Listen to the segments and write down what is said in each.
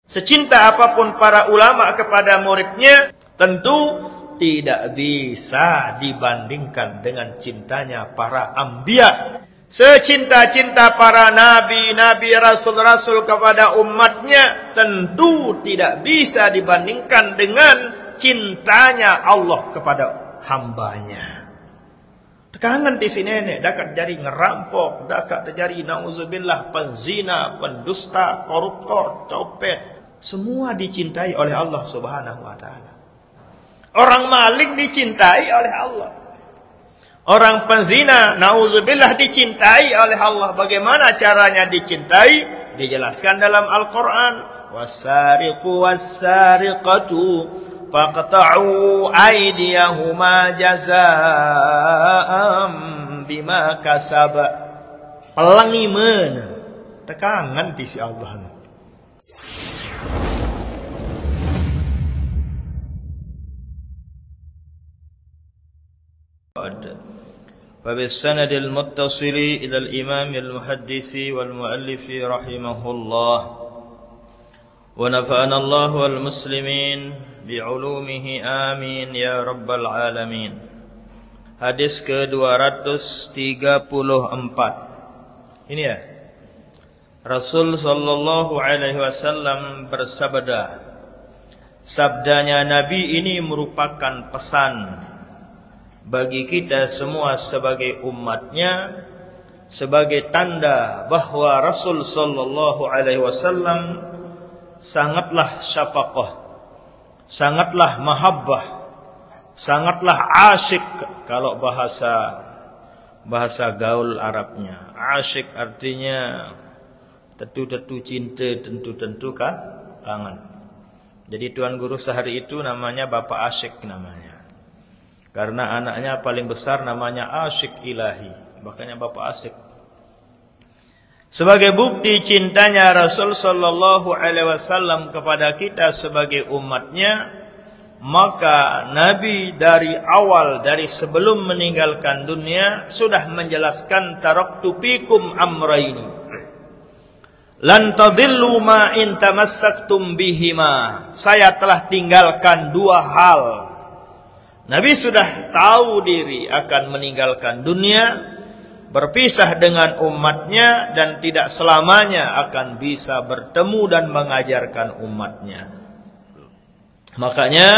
Secinta apapun para ulama kepada muridnya, tentu tidak bisa dibandingkan dengan cintanya para anbiya. Secinta-cinta para nabi-nabi, rasul-rasul kepada umatnya, tentu tidak bisa dibandingkan dengan cintanya Allah kepada hambanya. Tekangan di sini nih, dakat jadi ngerampok, dakat jadi nauzubillah penzina, pendusta, koruptor, copet. Semua dicintai oleh Allah Subhanahu wa taala. Orang maling dicintai oleh Allah. Orang penzina, nauzubillah, dicintai oleh Allah. Bagaimana caranya dicintai? Dijelaskan dalam Al-Quran. Wasariqu wassariqatu faqta'u aydiyahuma jazaa'an bima kasaba. Pelangi mana? Tekangan di si Allah. وبالسند المتصل إلى الإمام المحدث والمؤلف رحمه الله ونفعنا الله والمسلمين بعلومه آمين يا رب العالمين. Hadis ke-234. Ini ya, Rasul sallallahu alaihi wasallam bersabda. Sabdanya Nabi ini merupakan pesan bagi kita semua sebagai umatnya, sebagai tanda bahwa Rasul sallallahu alaihi wasallam sangatlah syafaqah, sangatlah mahabbah, sangatlah asyik. Kalau bahasa gaul Arabnya, asyik artinya tentu-tentu cinta, tentu-tentu kangen. Jadi Tuan Guru sehari itu namanya Bapak Asyik namanya. Karena anaknya paling besar namanya Asyik Ilahi, makanya Bapak Asyik. Sebagai bukti cintanya Rasul sallallahu alaihi wasallam kepada kita sebagai umatnya, maka Nabi dari awal, dari sebelum meninggalkan dunia, sudah menjelaskan taraktu fikum amraini lan tadillu ma in tamassaktum bihima. Saya telah tinggalkan dua hal. Nabi sudah tahu diri akan meninggalkan dunia, berpisah dengan umatnya, dan tidak selamanya akan bisa bertemu dan mengajarkan umatnya. Makanya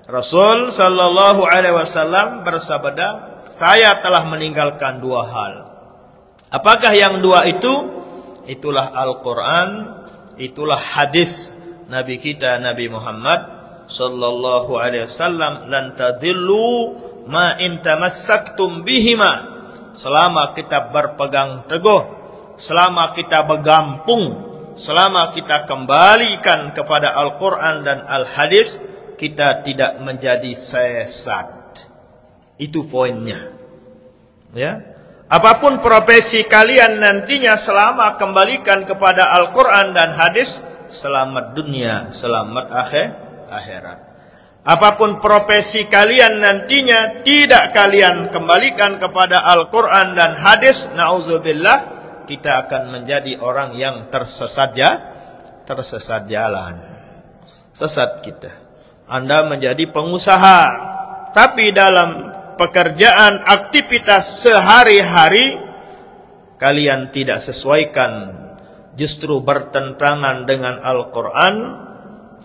Rasul sallallahu alaihi wasallam bersabda, saya telah meninggalkan dua hal. Apakah yang dua itu? Itulah Al-Quran, itulah hadis Nabi kita Nabi Muhammad sallallahu alaihi wasallam, lan tadillu ma in tamassaktum bihima. Selama kita berpegang teguh, selama kita bergampung, selama kita kembalikan kepada Al-Quran dan Al-Hadis, kita tidak menjadi sesat. Itu poinnya. Ya. Apapun profesi kalian nantinya, selama kembalikan kepada Al-Quran dan Hadis, selamat dunia, selamat akhirat. Apapun profesi kalian nantinya, tidak kalian kembalikan kepada Al-Quran dan Hadis, na'udzubillah, kita akan menjadi orang yang tersesat jalan. Sesat kita. Anda menjadi pengusaha, tapi dalam pekerjaan, aktivitas sehari-hari kalian tidak sesuaikan, justru bertentangan dengan Al-Quran,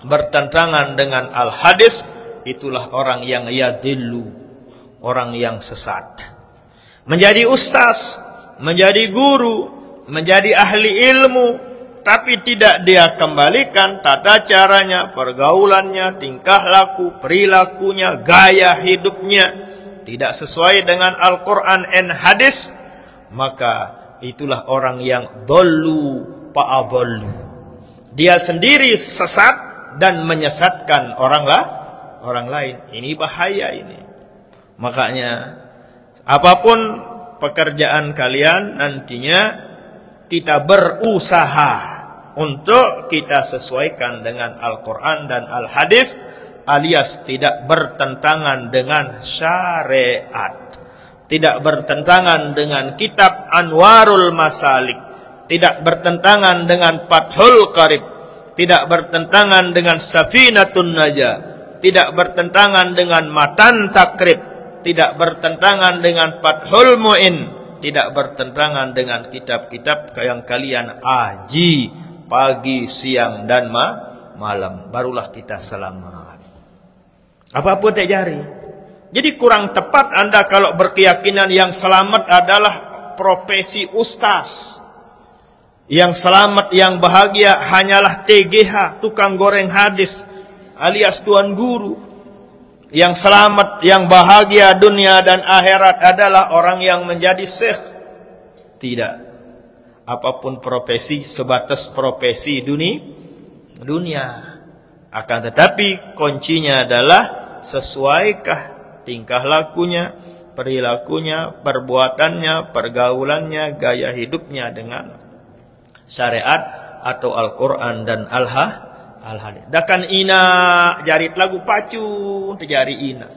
bertentangan dengan Al-Hadis, itulah orang yang yadillu, orang yang sesat. Menjadi ustaz, menjadi guru, menjadi ahli ilmu, tapi tidak dia kembalikan tata caranya, pergaulannya, tingkah laku, perilakunya, gaya hidupnya tidak sesuai dengan Al-Quran dan Hadis, maka itulah orang yang dhallu fa'adhallu. Dia sendiri sesat dan menyesatkan orang lain. Ini bahaya ini. Makanya apapun pekerjaan kalian nantinya, kita berusaha untuk kita sesuaikan dengan Al-Quran dan Al-Hadis, alias tidak bertentangan dengan syariat, tidak bertentangan dengan kitab Anwarul Masalik, tidak bertentangan dengan Fathul Qarib, tidak bertentangan dengan Safinatun Najah, tidak bertentangan dengan Matan Takrib, tidak bertentangan dengan Fathul Mu'in, tidak bertentangan dengan kitab-kitab yang kalian aji pagi, siang dan malam. Barulah kita selamat. Apa-apa tak jari. Jadi kurang tepat Anda kalau berkeyakinan yang selamat adalah profesi ustaz. Yang selamat, yang bahagia hanyalah TGH, tukang goreng hadis, alias tuan guru. Yang selamat, yang bahagia dunia dan akhirat adalah orang yang menjadi syekh. Tidak. Apapun profesi, sebatas profesi dunia. Akan tetapi kuncinya adalah sesuaikah tingkah lakunya, perilakunya, perbuatannya, pergaulannya, gaya hidupnya dengan syariat atau Al-Quran dan Al-Hadis. Dakan ina jarit lagu pacu terjari ina.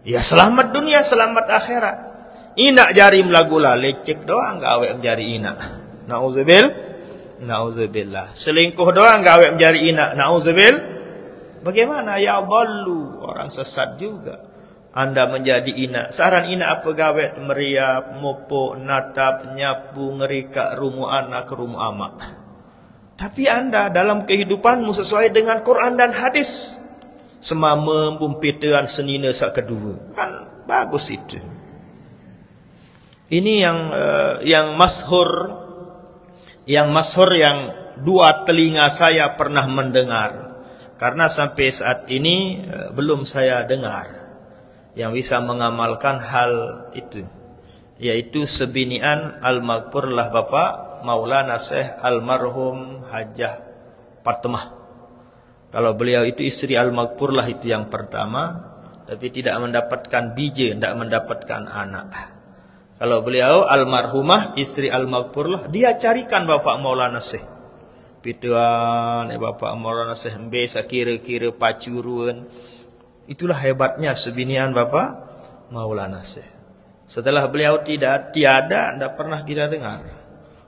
Ya selamat dunia, selamat akhirat. Ina jarim lagu lah lecek doang gawe menjadi ina. Nauzubillah. Selingkuh doang gawe menjadi ina. Nauzubillah. Bagaimana ya dhallu, orang sesat juga. Anda menjadi ina. Saran ina apa gawe? Meriap, mopo, natap, nyapu, ngerika, rumu anak, rumu amak. Tapi Anda dalam kehidupanmu sesuai dengan Quran dan hadis. Semama bumpitean senina sak kedua. Kan bagus itu. Ini yang masyhur yang dua telinga saya pernah mendengar. Karena sampai saat ini belum saya dengar yang bisa mengamalkan hal itu, yaitu sebinian almarhumlah Bapak Maulana Syekh almarhum Hajah Fatimah. Kalau beliau itu istri almarhumlah itu yang pertama, tapi tidak mendapatkan biji, tidak mendapatkan anak. Kalau beliau almarhumah istri almarhumlah, dia carikan Bapak Maulana Syekh. Pituan Bapak Maulana Syekh mbesa kira-kira pacuruan. Itulah hebatnya sebinian Bapak Maulana Syekh. Setelah beliau tiada, tidak pernah kita dengar.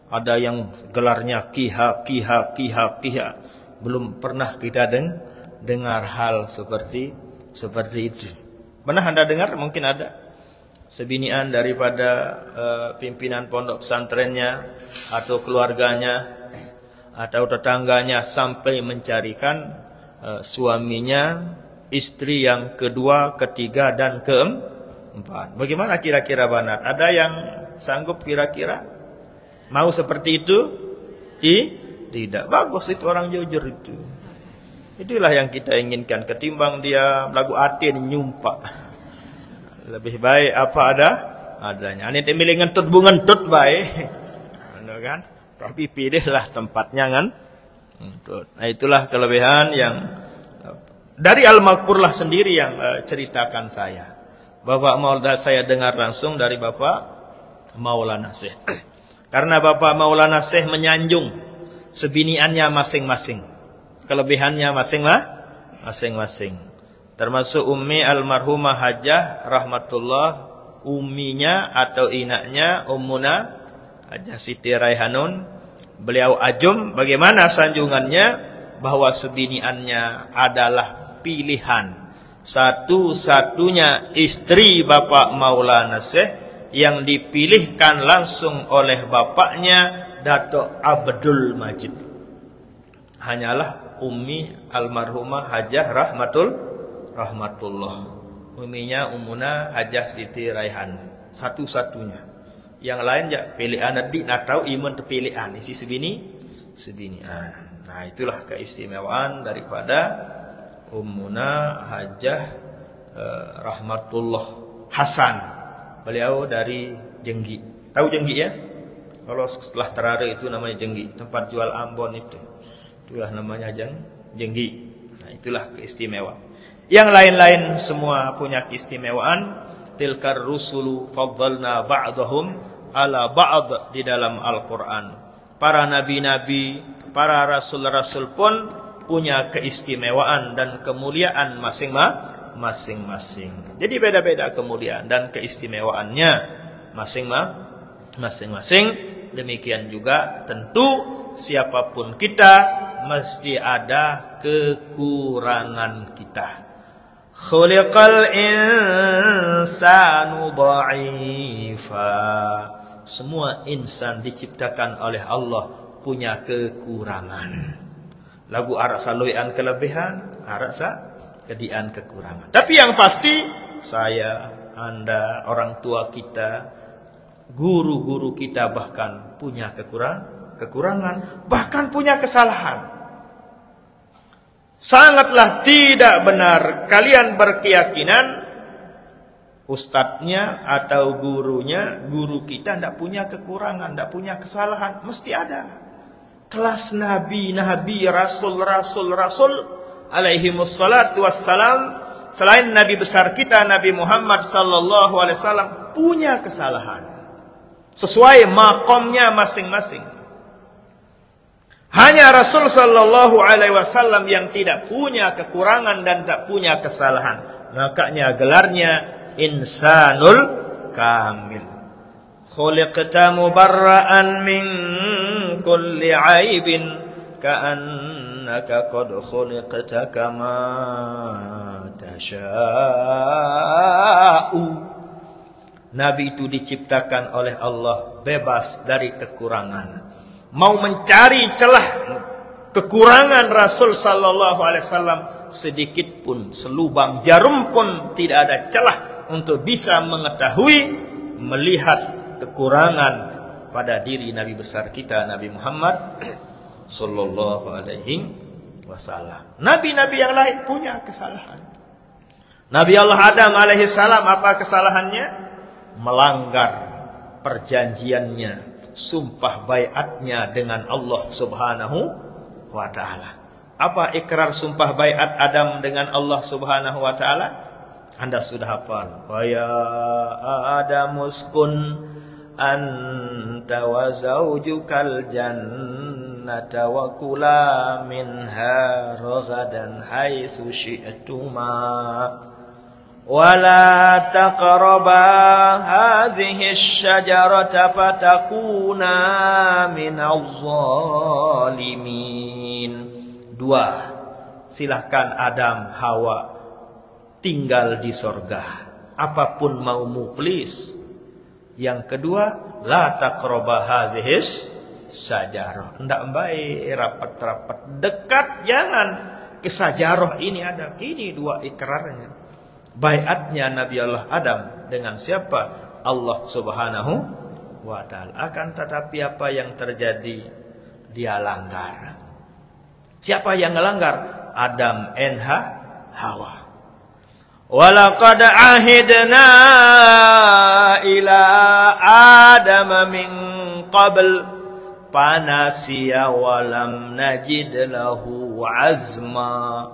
Ada yang gelarnya kiha. Belum pernah kita dengar hal seperti itu. Pernah Anda dengar? Mungkin ada. Sebinian daripada pimpinan pondok pesantrennya atau keluarganya atau tetangganya sampai mencarikan suaminya istri yang kedua, ketiga dan keempat. Bagaimana kira-kira Banat? Ada yang sanggup kira-kira mau seperti itu? Tidak. Bagus itu orang jujur itu. Itulah yang kita inginkan. Ketimbang dia lagu atin nyumpak. Lebih baik apa adanya. Ini temilih ngentut ngentut baik. Kan? Tapi pilihlah tempatnya kan. Nah itulah kelebihan yang dari Al-Maghfurlah sendiri yang ceritakan saya. Bapak Maulana saya dengar langsung dari Bapak Maulana Syekh. Karena Bapak Maulana Syekh menyanjung sebiniannya masing-masing. Kelebihannya masing-masing. Termasuk Ummi almarhumah Hajah rahmatullah, umminya atau inaknya Ummuna Hajah Siti Raihanun. Beliau ajum bagaimana sanjungannya bahwa sebiniannya adalah pilihan satu-satunya istri Bapak Maulana Syekh yang dipilihkan langsung oleh bapaknya Datuk Abdul Majid. Hanyalah Ummi almarhumah Hajah rahmatullah. Umminya Ummuna Hajah Siti Raihan. Satu-satunya. Yang lain ya pilihan adik natau iman terpilihan isi sebinian. Nah, itulah keistimewaan daripada Ummuna Hajah rahmatullah Hasan. Beliau dari Jenggi. Tahu Jenggi ya? Kalau setelah Terare itu namanya Jenggi, tempat jual Ambon itu. Itulah namanya Jenggi. Nah, itulah keistimewaan. Yang lain-lain semua punya keistimewaan. Tilkar rusulu faddalna ba'dahum ala ba'd di dalam Al-Quran. Para nabi-nabi, para rasul-rasul pun punya keistimewaan dan kemuliaan masing-masing. Jadi beda-beda kemuliaan dan keistimewaannya masing-masing. Demikian juga tentu siapapun kita mesti ada kekurangan kita. Khuliqal insanu dha'ifa. Semua insan diciptakan oleh Allah punya kekurangan. Lagu arak saluian kelebihan, arak sa kedian kekurangan. Tapi yang pasti saya, Anda, orang tua kita, guru-guru kita bahkan punya kekurangan, bahkan punya kesalahan. Sangatlah tidak benar kalian berkeyakinan ustadznya atau gurunya, guru kita tidak punya kekurangan, tidak punya kesalahan. Mesti ada. Kelas nabi, rasul alaihi wassalatu wassalam, selain nabi besar kita Nabi Muhammad sallallahu alaihi wasallam, punya kesalahan sesuai makomnya masing-masing. Hanya Rasul sallallahu alaihi wasallam yang tidak punya kekurangan dan tak punya kesalahan. Makanya gelarnya insanul kamil. Khuliqta mubarra'an min kulli aibin ka'annaka qad khuliqta kama tasha'u. Nabi itu diciptakan oleh Allah bebas dari kekurangan. Mau mencari celah kekurangan Rasul sallallahu alaihi wasallam sedikit pun, selubang jarum pun tidak ada celah untuk bisa mengetahui, melihat kekurangan pada diri Nabi besar kita Nabi Muhammad sallallahu alaihi wasallam. Nabi-nabi yang lain punya kesalahan. Nabi Allah Adam alaihi salam, apa kesalahannya? Melanggar perjanjiannya, sumpah baiatnya dengan Allah Subhanahu wa taala. Apa ikrar sumpah baiat Adam dengan Allah Subhanahu wa taala? Anda sudah hafal. Wa ya Adam uskun anta wa zaujukal jannata wa kula minha ragadan haitsu syi'tuma wa la taqraba hadhihi asy-syajarata fatakuna minaz zalimin. Dua, silahkan Adam Hawa tinggal di sorga, apapun maumu please. Yang kedua, la taqraba hazihis sajarah, ndak baik rapat-rapat dekat, jangan ke sajarah ini Adam. Ini dua ikrarnya, baiatnya Nabi Allah Adam dengan siapa? Allah Subhanahu wa taala. Akan tetapi apa yang terjadi? Dia langgar. Siapa yang melanggar? Adam and Hawa. Walaqad ahidna ila Adam min qabl fanasiya walam najid lahu azma.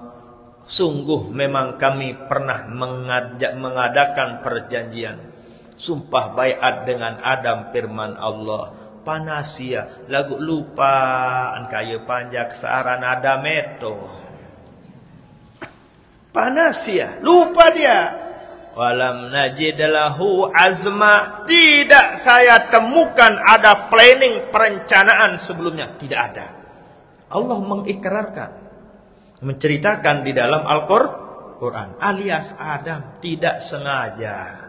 Sungguh memang kami pernah mengadakan perjanjian, sumpah baiat dengan Adam, firman Allah. Panasia lagu lupa kaya panjak searan Adam itu. Panasia, lupa dia. Walam najid lahu azma, tidak saya temukan ada planning, perencanaan sebelumnya, tidak ada. Allah mengikrarkan, menceritakan di dalam Al-Quran, alias Adam tidak sengaja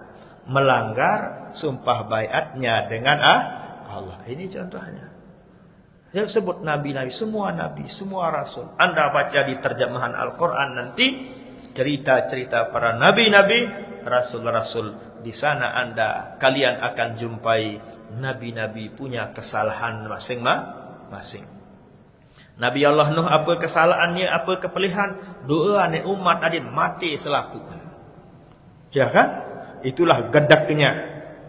melanggar sumpah baiatnya dengan Allah. Ini contohnya. Yang sebut nabi-nabi, semua rasul. Anda baca di terjemahan Al-Quran nanti, cerita-cerita para nabi-nabi, rasul-rasul, di sana kalian akan jumpai nabi-nabi punya kesalahan masing-masing. Nabi Allah Nuh, apa kesalahannya, apa kepelihan? Doa ni umat adin mati selaku. Ya kan? Itulah gedaknya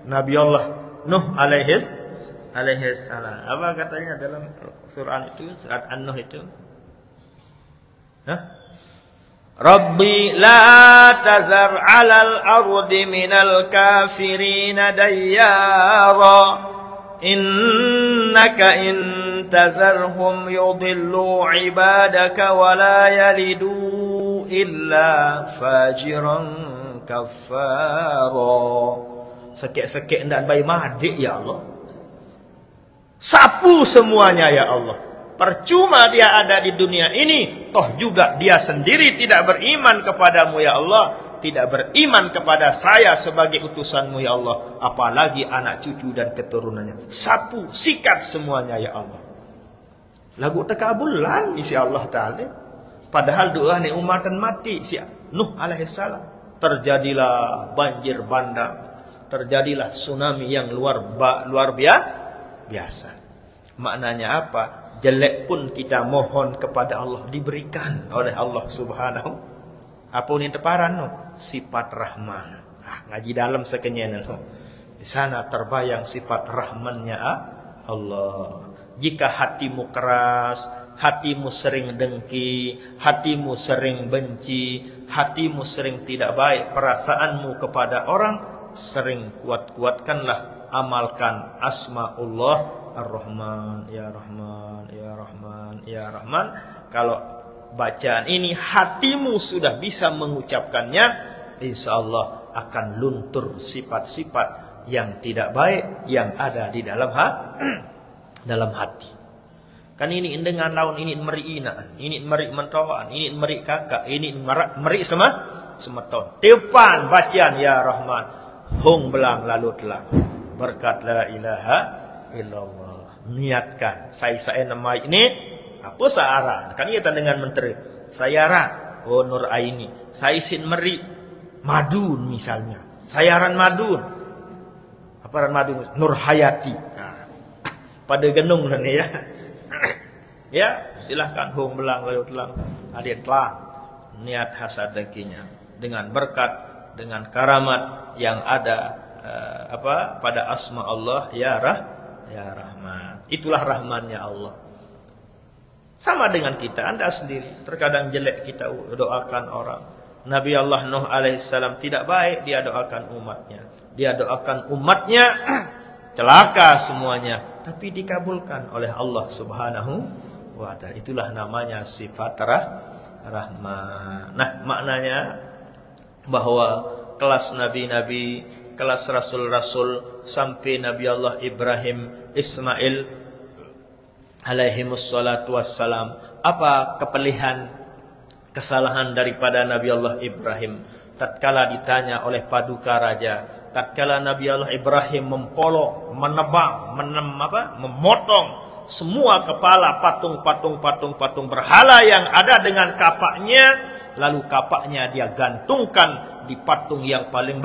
Nabi Allah Nuh alaihi salam. Apa katanya dalam Quran itu, surat An-Nuh itu? Rabbi la tazar 'alal ardi minal kafirin dayyara innaka in tazarhum yudillu 'ibadaka wa la yalidu illa fajiran kaffara. Sekek-sekek ndak baik madik ya Allah. Sapu semuanya ya Allah. Percuma dia ada di dunia ini, toh juga dia sendiri tidak beriman kepadamu ya Allah, tidak beriman kepada saya sebagai utusanmu ya Allah, apalagi anak cucu dan keturunannya. Sapu, sikat semuanya ya Allah. Lagu tekabulan isi Allah Ta'ala. Padahal doa ni umatan mati si Nuh alaihissalam. Terjadilah banjir bandang, terjadilah tsunami yang luar biasa. Maknanya apa? Jelek pun kita mohon kepada Allah, diberikan oleh Allah Subhanahu. Apa ni teparan no? Sifat Rahman. Ngaji dalam sekenyen no. Di sana terbayang sifat Rahmannya Allah. Jika hatimu keras, hatimu sering dengki, hatimu sering benci, hatimu sering tidak baik, perasaanmu kepada orang, sering kuatkanlah, amalkan asmaullah Ar-Rahman, ya Rahman, ya Rahman, ya Rahman. Kalau bacaan ini hatimu sudah bisa mengucapkannya, insyaallah akan luntur sifat-sifat yang tidak baik yang ada di dalam dalam hati. Kan ini dengan laun, ini meri ina, ini meri mentawan, ini meri kakak, ini meri semeton. Depan bacaan ya Rahman, hong belang lalu telang. Berkat la ilaha illallah. Niatkan, saya nama ini apa searah? Kan kita dengan menteri. Saya ran, oh Nur Aini. Saya sin meri Madun misalnya. Saya ran Madun. Apa ran Madun? Nur Hayati. Nah, pada genung ni ya. Ya, silahkan hong belang lalu telang. Adik telang. Niat hasad dakinya dengan berkat, dengan karamat yang ada pada asma Allah ya Rahman. Itulah Rahmannya Allah. Sama dengan kita, Anda sendiri terkadang jelek kita doakan orang. Nabi Allah Nuh alaihissalam tidak baik, dia doakan umatnya. Dia doakan umatnya celaka semuanya, tapi dikabulkan oleh Allah Subhanahu wa ta'ala. Itulah namanya sifat Rahman. Nah, maknanya bahwa kelas nabi-nabi, kelas rasul-rasul sampai Nabi Allah Ibrahim, Ismail alaihimussalatu wassalam. Apa kepelihan, kesalahan daripada Nabi Allah Ibrahim? Tatkala ditanya oleh paduka raja, tatkala Nabi Allah Ibrahim mempolok, menebang, memotong semua kepala patung berhala yang ada dengan kapaknya, lalu kapaknya dia gantungkan di patung yang paling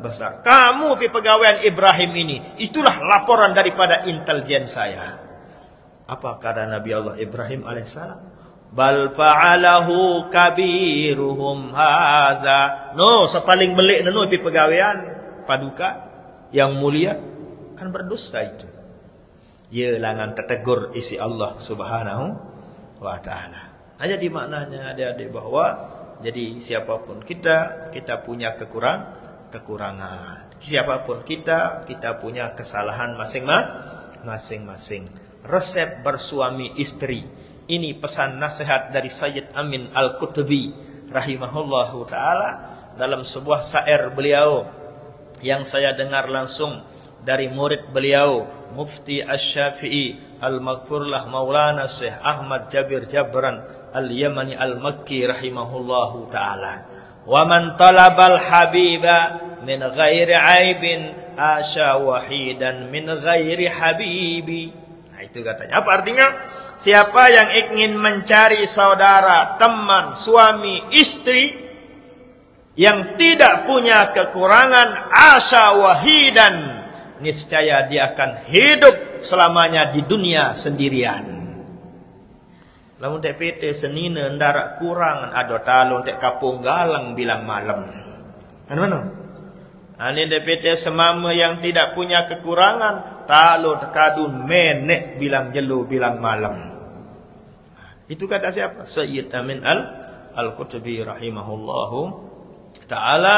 besar. Kamu pegawaian Ibrahim ini, itulah laporan daripada intelijen saya. Apa kata Nabi Allah Ibrahim alaihissalam? Bal fa'alahu kabiruhum haza. No, sepaling belik no pegawaian paduka yang mulia, kan berdusta itu. Ya langan tertegur isi Allah Subhanahu wa ta'ala. Nah, jadi maknanya adik-adik bahwa jadi siapapun kita punya kekurangan. Siapapun kita punya kesalahan masing-masing. Resep bersuami istri. Ini pesan nasihat dari Sayyid Amin Al-Qutubi rahimahullahu ta'ala dalam sebuah syair beliau yang saya dengar langsung dari murid beliau, Mufti Asy-Syafi'i Al-Maghfurlah Maulana Syekh Ahmad Jabir Jabran Al-Yamani Al-Makki rahimahullahu ta'ala. Wa man talabal habiba min ghairi aibin asya wahidan min ghairi habibi. Nah, itu katanya. Apa artinya? Siapa yang ingin mencari saudara, teman, suami, istri yang tidak punya kekurangan, asya wahidan, niscaya dia akan hidup selamanya di dunia sendirian. Lamun tek PT senina ndarak kurang ada talon tek kapung galang bilang malam. Anu mana? Ani tek PT semama yang tidak punya kekurangan, talon kadun menek bilang jelu bilang malam. Itu kata siapa? Sayyid Amin Al-Qutubi rahimahullahu ta'ala,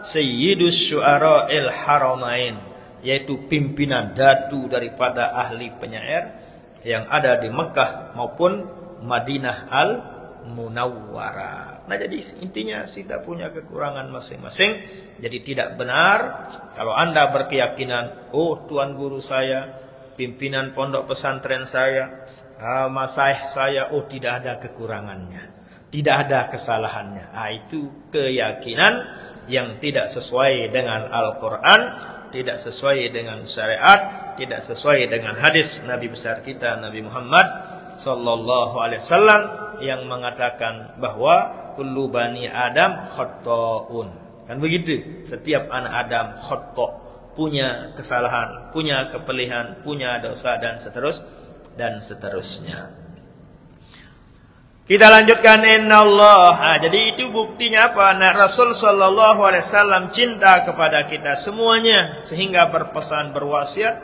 Sayyidus Syu'ara'il Haramain, yaitu pimpinan datu daripada ahli penyair yang ada di Mekah maupun Madinah Al-Munawwarah. Nah, jadi intinya kita punya kekurangan masing-masing. Jadi tidak benar kalau Anda berkeyakinan, oh tuan guru saya, pimpinan pondok pesantren saya, Masaih saya, oh tidak ada kekurangannya, tidak ada kesalahannya. Itu keyakinan yang tidak sesuai dengan Al-Quran, tidak sesuai dengan syariat, tidak sesuai dengan hadis Nabi besar kita Nabi Muhammad sallallahu alaihi wasallam yang mengatakan bahwa kullu bani Adam khata'un. Kan begitu? Setiap anak Adam khata', punya kesalahan, punya kepelihan, punya dosa dan seterusnya. Kita lanjutkan innallah. Jadi itu buktinya apa? Rasul sallallahu alaihi wasallam cinta kepada kita semuanya sehingga berpesan, berwasiat,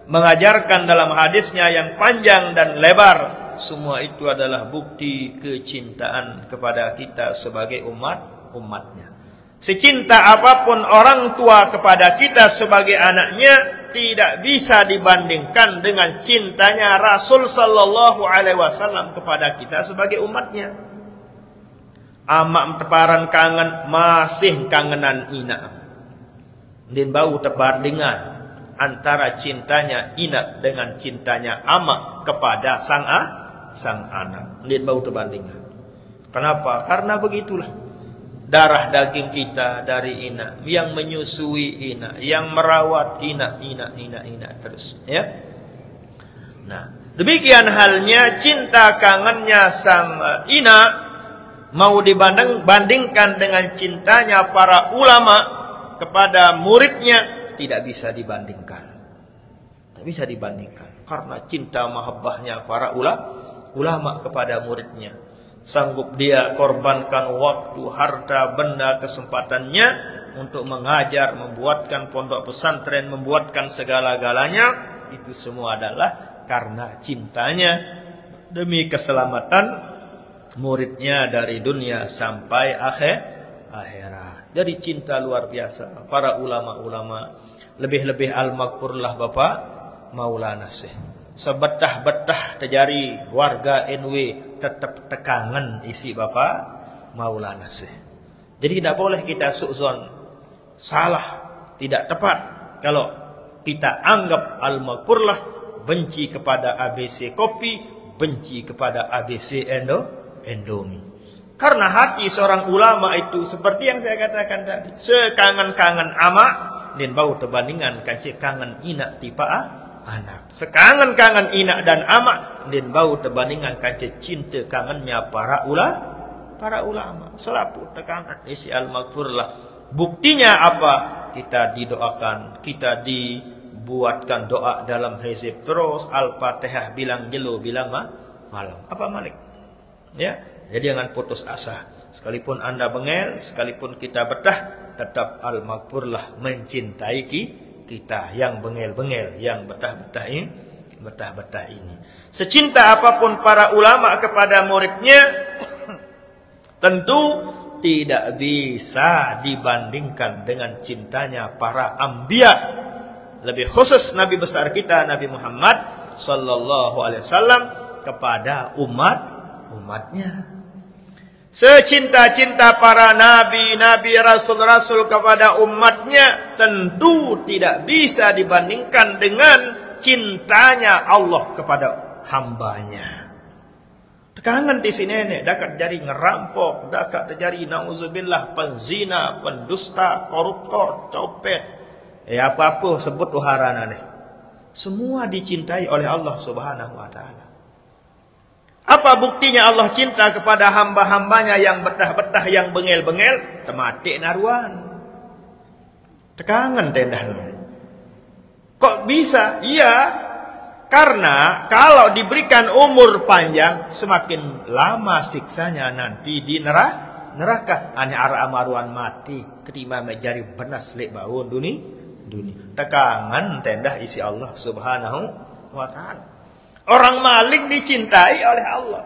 mengajarkan dalam hadisnya yang panjang dan lebar. Semua itu adalah bukti kecintaan kepada kita sebagai umatnya. Secinta apapun orang tua kepada kita sebagai anaknya tidak bisa dibandingkan dengan cintanya Rasul sallallahu alaihi wasallam kepada kita sebagai umatnya. Amak teparan kangen masih kangenan ina. Din bau tebandingan antara cintanya ina dengan cintanya amak kepada sang anak. Din bau tebandingan. Kenapa? Karena begitulah. Darah daging kita dari ina, yang menyusui ina, yang merawat ina terus, ya. Nah, demikian halnya cinta kangennya sang ina mau dibandingkan dengan cintanya para ulama kepada muridnya, tidak bisa dibandingkan. Tidak bisa dibandingkan karena cinta mahabbahnya para ulama kepada muridnya. Sanggup dia korbankan waktu, harta, benda, kesempatannya untuk mengajar, membuatkan pondok pesantren, membuatkan segala-galanya. Itu semua adalah karena cintanya demi keselamatan muridnya dari dunia sampai akhirat. Jadi cinta luar biasa para ulama-ulama. Lebih-lebih al-maghfurlah Bapak Maulana Syekh. Sebetah-betah terjadi warga NW tetap tekangan isi Bapak Maulana Syekh. Jadi tidak boleh kita su'zon, salah, tidak tepat kalau kita anggap al-maghfurlah benci kepada ABC kopi, benci kepada ABC Indomie. Karena hati seorang ulama itu seperti yang saya katakan tadi, sekangen-kangen amak dan bau terbandingan kancik kangen ina tipa anak. Sekangen-kangen ina dan amak dan bau terbandingan kancik cinta kangennya para ulama. Selapu tekankan isi al-maghfurlah. Buktinya apa? Kita didoakan, kita dibuatkan doa dalam hizib terus, al-fatihah bilang jelo, bilang malam. Apa Malik? Ya, jadi jangan putus asa. Sekalipun Anda bengel, sekalipun kita betah, tetap al-maghfurlah mencintai kita yang bengel-bengel, yang betah-betah ini. Secinta apapun para ulama kepada muridnya, tentu tidak bisa dibandingkan dengan cintanya para anbiya. Lebih khusus Nabi besar kita Nabi Muhammad sallallahu alaihi wasallam kepada umatnya. Secinta-cinta para nabi, rasul-rasul kepada umatnya tentu tidak bisa dibandingkan dengan cintanya Allah kepada hambanya. Tekangan di sini nih, dakat jadi ngerampok, dakat terjadi nauzubillah penzina, pendusta, koruptor, copet, apa-apa sebut uharana nih. Semua dicintai oleh Allah Subhanahu wa taala. Apa buktinya Allah cinta kepada hamba-hambanya yang betah-betah, yang bengel-bengel? Tematik naruan. Tekangan tendah. Kok bisa? Iya. Karena kalau diberikan umur panjang, semakin lama siksanya nanti di neraka. Ane ara amaruan mati. Ketima menjadi benas lek bau dunia. Tekangan tendah isi Allah Subhanahu wa ta'ala. Orang maling dicintai oleh Allah.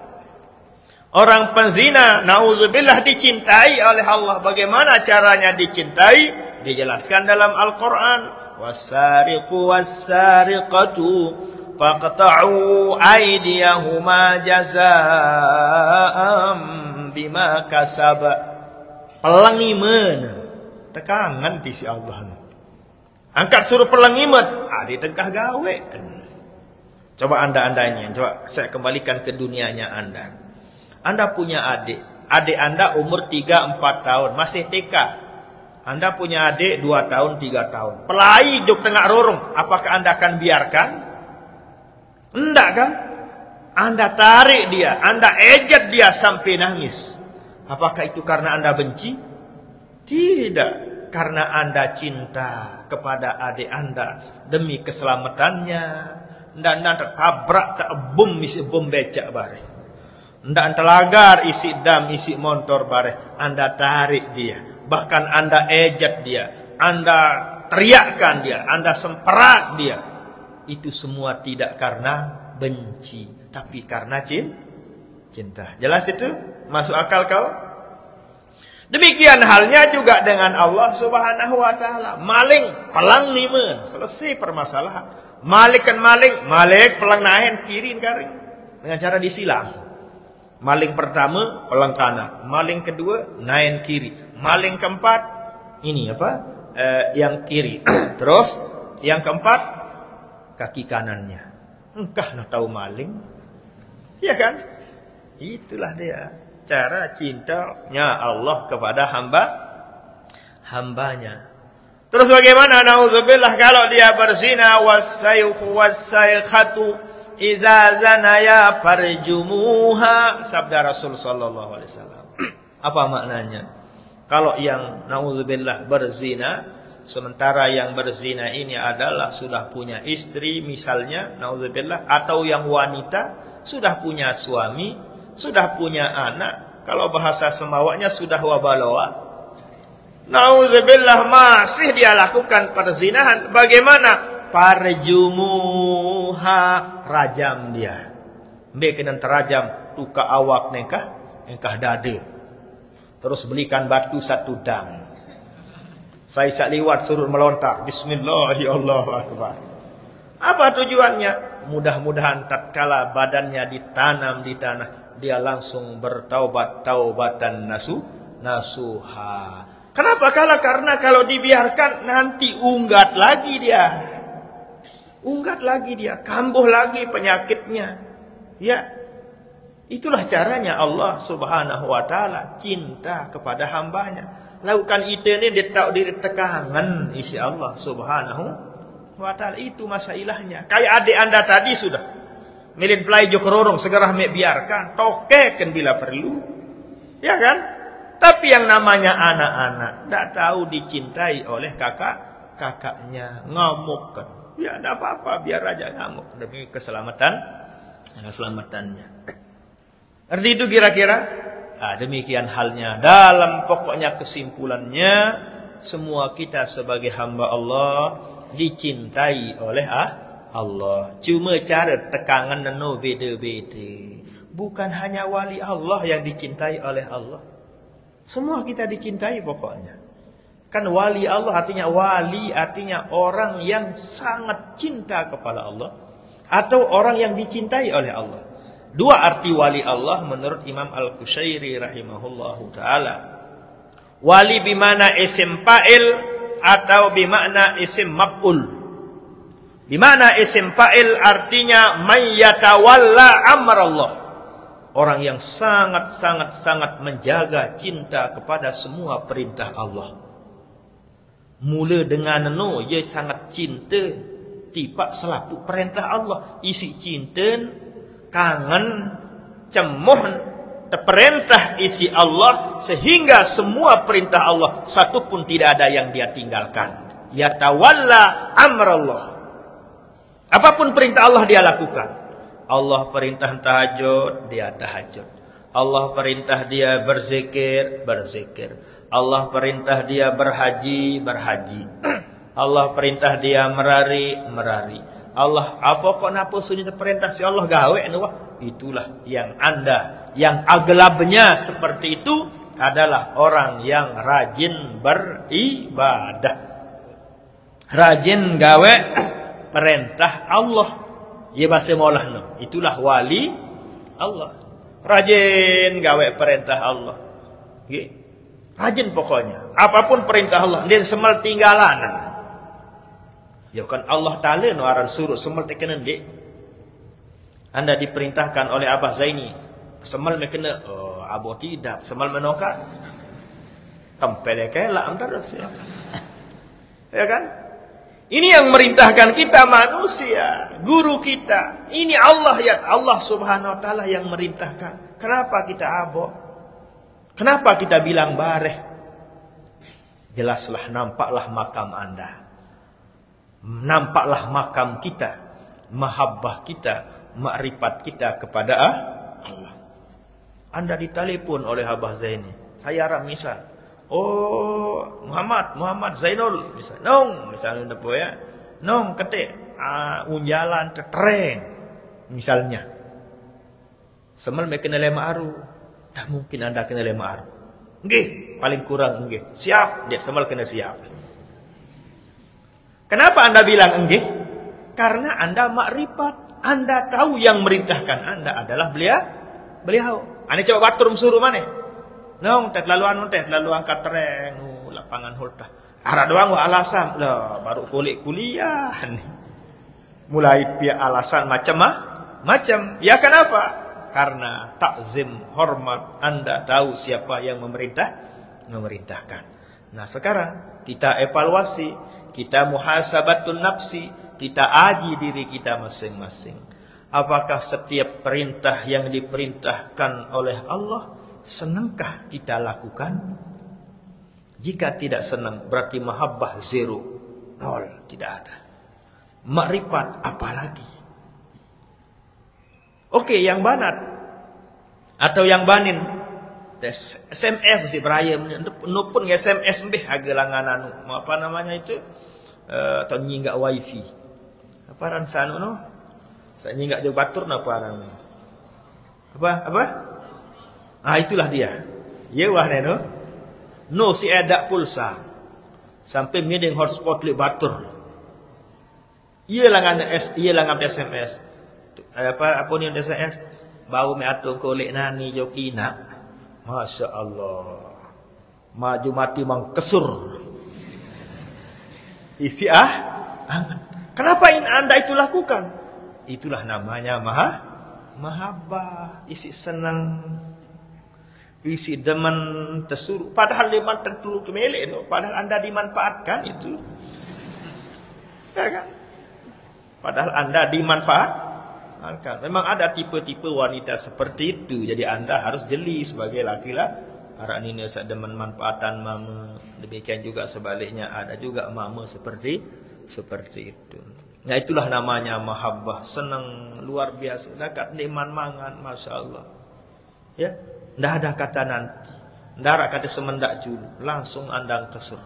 Orang penzina, nauzubillah, dicintai oleh Allah. Bagaimana caranya dicintai? Dijelaskan dalam Al-Quran. Wasariqu wassariqatu faqta'u aydiyahuma jazaa'am bima kasaba. Pelangiman. Tekangan di si Allah. Angkat suruh pelangiman. Di tengah gawe. Coba anda-andanya, coba saya kembalikan ke dunianya anda. Anda punya adik. Adik anda umur 3-4 tahun, masih TK. Anda punya adik 2 tahun, 3 tahun. Pelai juk tengah rorong. Apakah anda akan biarkan? Enggak kan? Anda tarik dia, anda ejek dia sampai nangis. Apakah itu karena anda benci? Tidak. Karena anda cinta kepada adik anda. Demi keselamatannya. Ndak anda tabrak tak bom isi bom becak bare. Ndak anda lagar isi dam isi motor bare. Anda tarik dia. Bahkan anda ejek dia. Anda teriakkan dia. Anda semperat dia. Itu semua tidak karena benci. Tapi karena cinta. Jelas itu? Masuk akal kau? Demikian halnya juga dengan Allah Subhanahu wa taala. Maling, pelang nimen, selesai permasalahan. Malik kan maling, malik pelang nahen kirin karing dengan cara disilang. Maling pertama pelang kanan, maling kedua nahen kiri, maling keempat ini apa? Yang kiri. Terus yang keempat kaki kanannya. Engkah nak tahu maling? Ya kan? Itulah dia cara cintanya Allah kepada hambanya. Terus bagaimana nauzubillah kalau dia berzina wasyayhu wasyaykhatu iza zanaya farjumuha, sabda Rasul sallallahu alaihi wasallam. Apa maknanya? Kalau yang nauzubillah berzina, sementara yang berzina ini adalah sudah punya istri misalnya, nauzubillah, atau yang wanita sudah punya suami, sudah punya anak, kalau bahasa semawanya sudah wabaloa. Nauzubillah masih dia lakukan perzinahan. Bagaimana? Parjumuha, rajam dia. Mbak kena terajam tuka awak engkah dada. Terus belikan batu 1 dam. Saya sak liwat suruh melontar. Bismillahirrahmanirrahim. Apa tujuannya? Mudah-mudahan tatkala badannya ditanam di tanah, dia langsung bertaubat taubatan nasuha. Kenapa? Karena kalau dibiarkan nanti unggat lagi dia. Unggat lagi dia, kambuh lagi penyakitnya. Ya. Itulah caranya Allah Subhanahu wa taala cinta kepada hambanya. Lakukan itu ini ditak diri tekangan isi Allah Subhanahu wa taala. Itu masalahnya. Kayak adik anda tadi sudah. Milin pelai jokororong segera biarkan, tokeken bila perlu. Ya kan? Tapi yang namanya anak-anak tidak tahu dicintai oleh kakaknya, ngamuk kan. Ya tidak apa-apa, biar aja ngamuk demi keselamatannya. Arti itu kira-kira demikian halnya. Dalam pokoknya kesimpulannya, semua kita sebagai hamba Allah dicintai oleh Allah. Cuma cara tekangan neno beda-beda. Bukan hanya wali Allah yang dicintai oleh Allah. Semua kita dicintai pokoknya. Kan wali Allah artinya orang yang sangat cinta kepada Allah. Atau orang yang dicintai oleh Allah. 2 arti wali Allah menurut Imam Al-Qushairi rahimahullahu ta'ala. Wali bimana isim fa'il atau bimana isim maf'ul. Bimana isim fa'il artinya may yatawalla amrallah. Orang yang sangat menjaga cinta kepada semua perintah Allah. Mula dengan ia sangat cinta tipak selaku perintah Allah. Isi cinta, kangen, cemoh perintah isi Allah. Sehingga semua perintah Allah satu pun tidak ada yang dia tinggalkan. Yatawalla amrallah. Apapun perintah Allah dia lakukan. Allah perintah tahajud, dia tahajud. Allah perintah dia berzikir, berzikir. Allah perintah dia berhaji, berhaji. Allah perintah dia merari, merari. Allah apa kok napa sunyi perintah si Allah gawe wah, itulah yang aglabnya seperti itu adalah orang yang rajin beribadah. Rajin gawe perintah Allah. Ya bahasa maulah no. Itulah wali Allah. Rajin gawe perintah Allah. Okay. Rajin pokoknya. Apapun perintah Allah. Dia semal tinggalan. Ya kan Allah Ta'ala no aran suruh semal tekanan dek. Anda diperintahkan oleh Abah Zaini, semal me kena, abo tidak, semal menokat. Tempel kelak terus ya. Ya kan? Ini yang merintahkan kita manusia, guru kita. Ini Allah ya, Allah Subhanahu wa taala yang merintahkan. Kenapa kita abo? Kenapa kita bilang bareh? Jelaslah, nampaklah makam Anda. Nampaklah makam kita, mahabbah kita, makrifat kita kepada Allah. Anda ditelepon oleh Abah Zaini. Saya harap misal, oh Muhammad Zainul misal, nong misalnya apa ya, nong ketik unjalan tereng misalnya. Semal me kena lema aru, tak mungkin Anda kena lema aru. Nggih, paling kurang nggih. Siap, dia semal kena siap. Kenapa Anda bilang nggih? Karena Anda makrifat, Anda tahu yang merintahkan Anda adalah beliau. Ane coba batur suruh mana? Nong tet lalu anu tet lalu angkat tereng lapangan hultah. Ara doang alasan lah baru kuliah. Mulai pihak alasan macam. Ya kenapa? Karena takzim hormat, Anda tahu siapa yang memerintahkan. Nah, sekarang kita evaluasi, kita muhasabatun nafsi, kita aji diri kita masing-masing. Apakah setiap perintah yang diperintahkan oleh Allah senangkah kita lakukan? Jika tidak senang, berarti mahabbah zero, nol, tidak ada. Makrifat apalagi? Oke, yang banat atau yang banin, SMS si beraya, nupun SMS mbeh agelangan anu, apa namanya itu? Atau nyinggak wifi. Apa ran sanu no? Saya nyinggak jauh batur napa ran? Apa? Itulah dia. Ye wah neno. No si ada pulsa. Sampai mideng hotspot li batur. Iya langan SMS. Apa ni SMS? Bau me atung kolek nani jokina. Masya Allah. Maju mati mang kesur. Isi anget. Kenapa Anda itu lakukan? Itulah namanya mahabbah, isi senang, isi demen tersuruh. Padahal liman terturu kemelek, no? Padahal Anda dimanfaatkan itu, ya kan? Padahal Anda dimanfaatkan. Memang ada tipe-tipe wanita seperti itu. Jadi Anda harus jeli sebagai laki-laki. Para ini demen manfaatan mama. Demikian juga sebaliknya ada juga mama seperti itu. Nah itulah namanya mahabbah, senang luar biasa, dekat nikmat mangan, masya Allah. Ya, ndak ada kata nanti, ndak ada kata semendak julu, langsung Anda kesur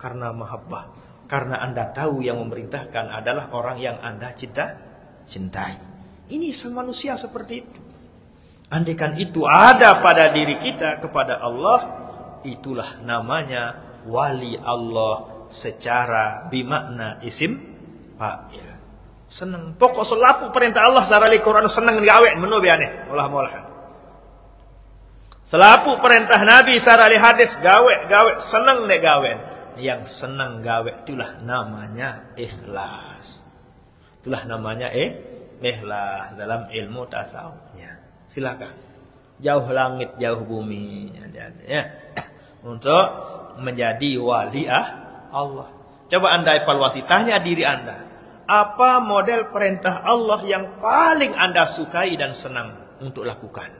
karena mahabbah, karena Anda tahu yang memerintahkan adalah orang yang Anda cintai. Ini manusia seperti itu. Andaikan itu ada pada diri kita kepada Allah, itulah namanya wali Allah secara bimakna isim fa'il. Senang. Pokok selapu perintah Allah secara Al-Quran senang digawe menu biane. Molah. Selapu perintah Nabi secara hadis gawe senang nek gawe. Yang senang gawe itulah namanya ikhlas. Itulah namanya ikhlas dalam ilmu tasawufnya. Silakan. Jauh langit, jauh bumi ya. Untuk menjadi wali Allah. Coba Anda evaluasi, tanya diri Anda, apa model perintah Allah yang paling Anda sukai dan senang untuk lakukan?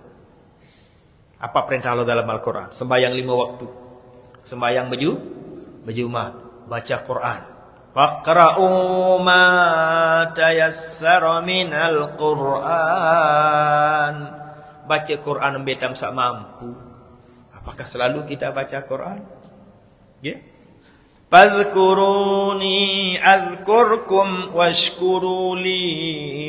Apa perintah Allah dalam Al-Quran? Sembahyang 5 waktu, sembahyang berjumat, baca Quran. Faqra'u ma tayassara minal Quran. Baca Quran betam sak mampu. Apakah selalu kita baca Quran? Ya. Fazkuruni azkurkum washkuruli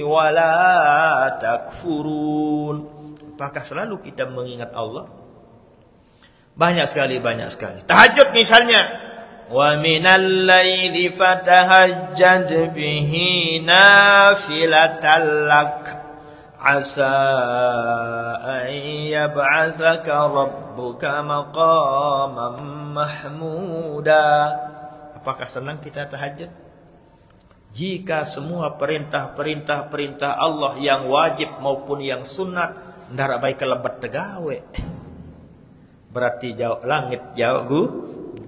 wala takfurun. Apakah selalu kita mengingat Allah? Banyak sekali. Tahajud misalnya, wa minal laili fatahajjad bihi nafilatan lak asa an yab'atsaka rabbuka maqaman mahmuda. Apakah senang kita tahajud? Jika semua perintah Allah yang wajib maupun yang sunat ndara baik kelebet tegawe, berarti jauh langit, jauh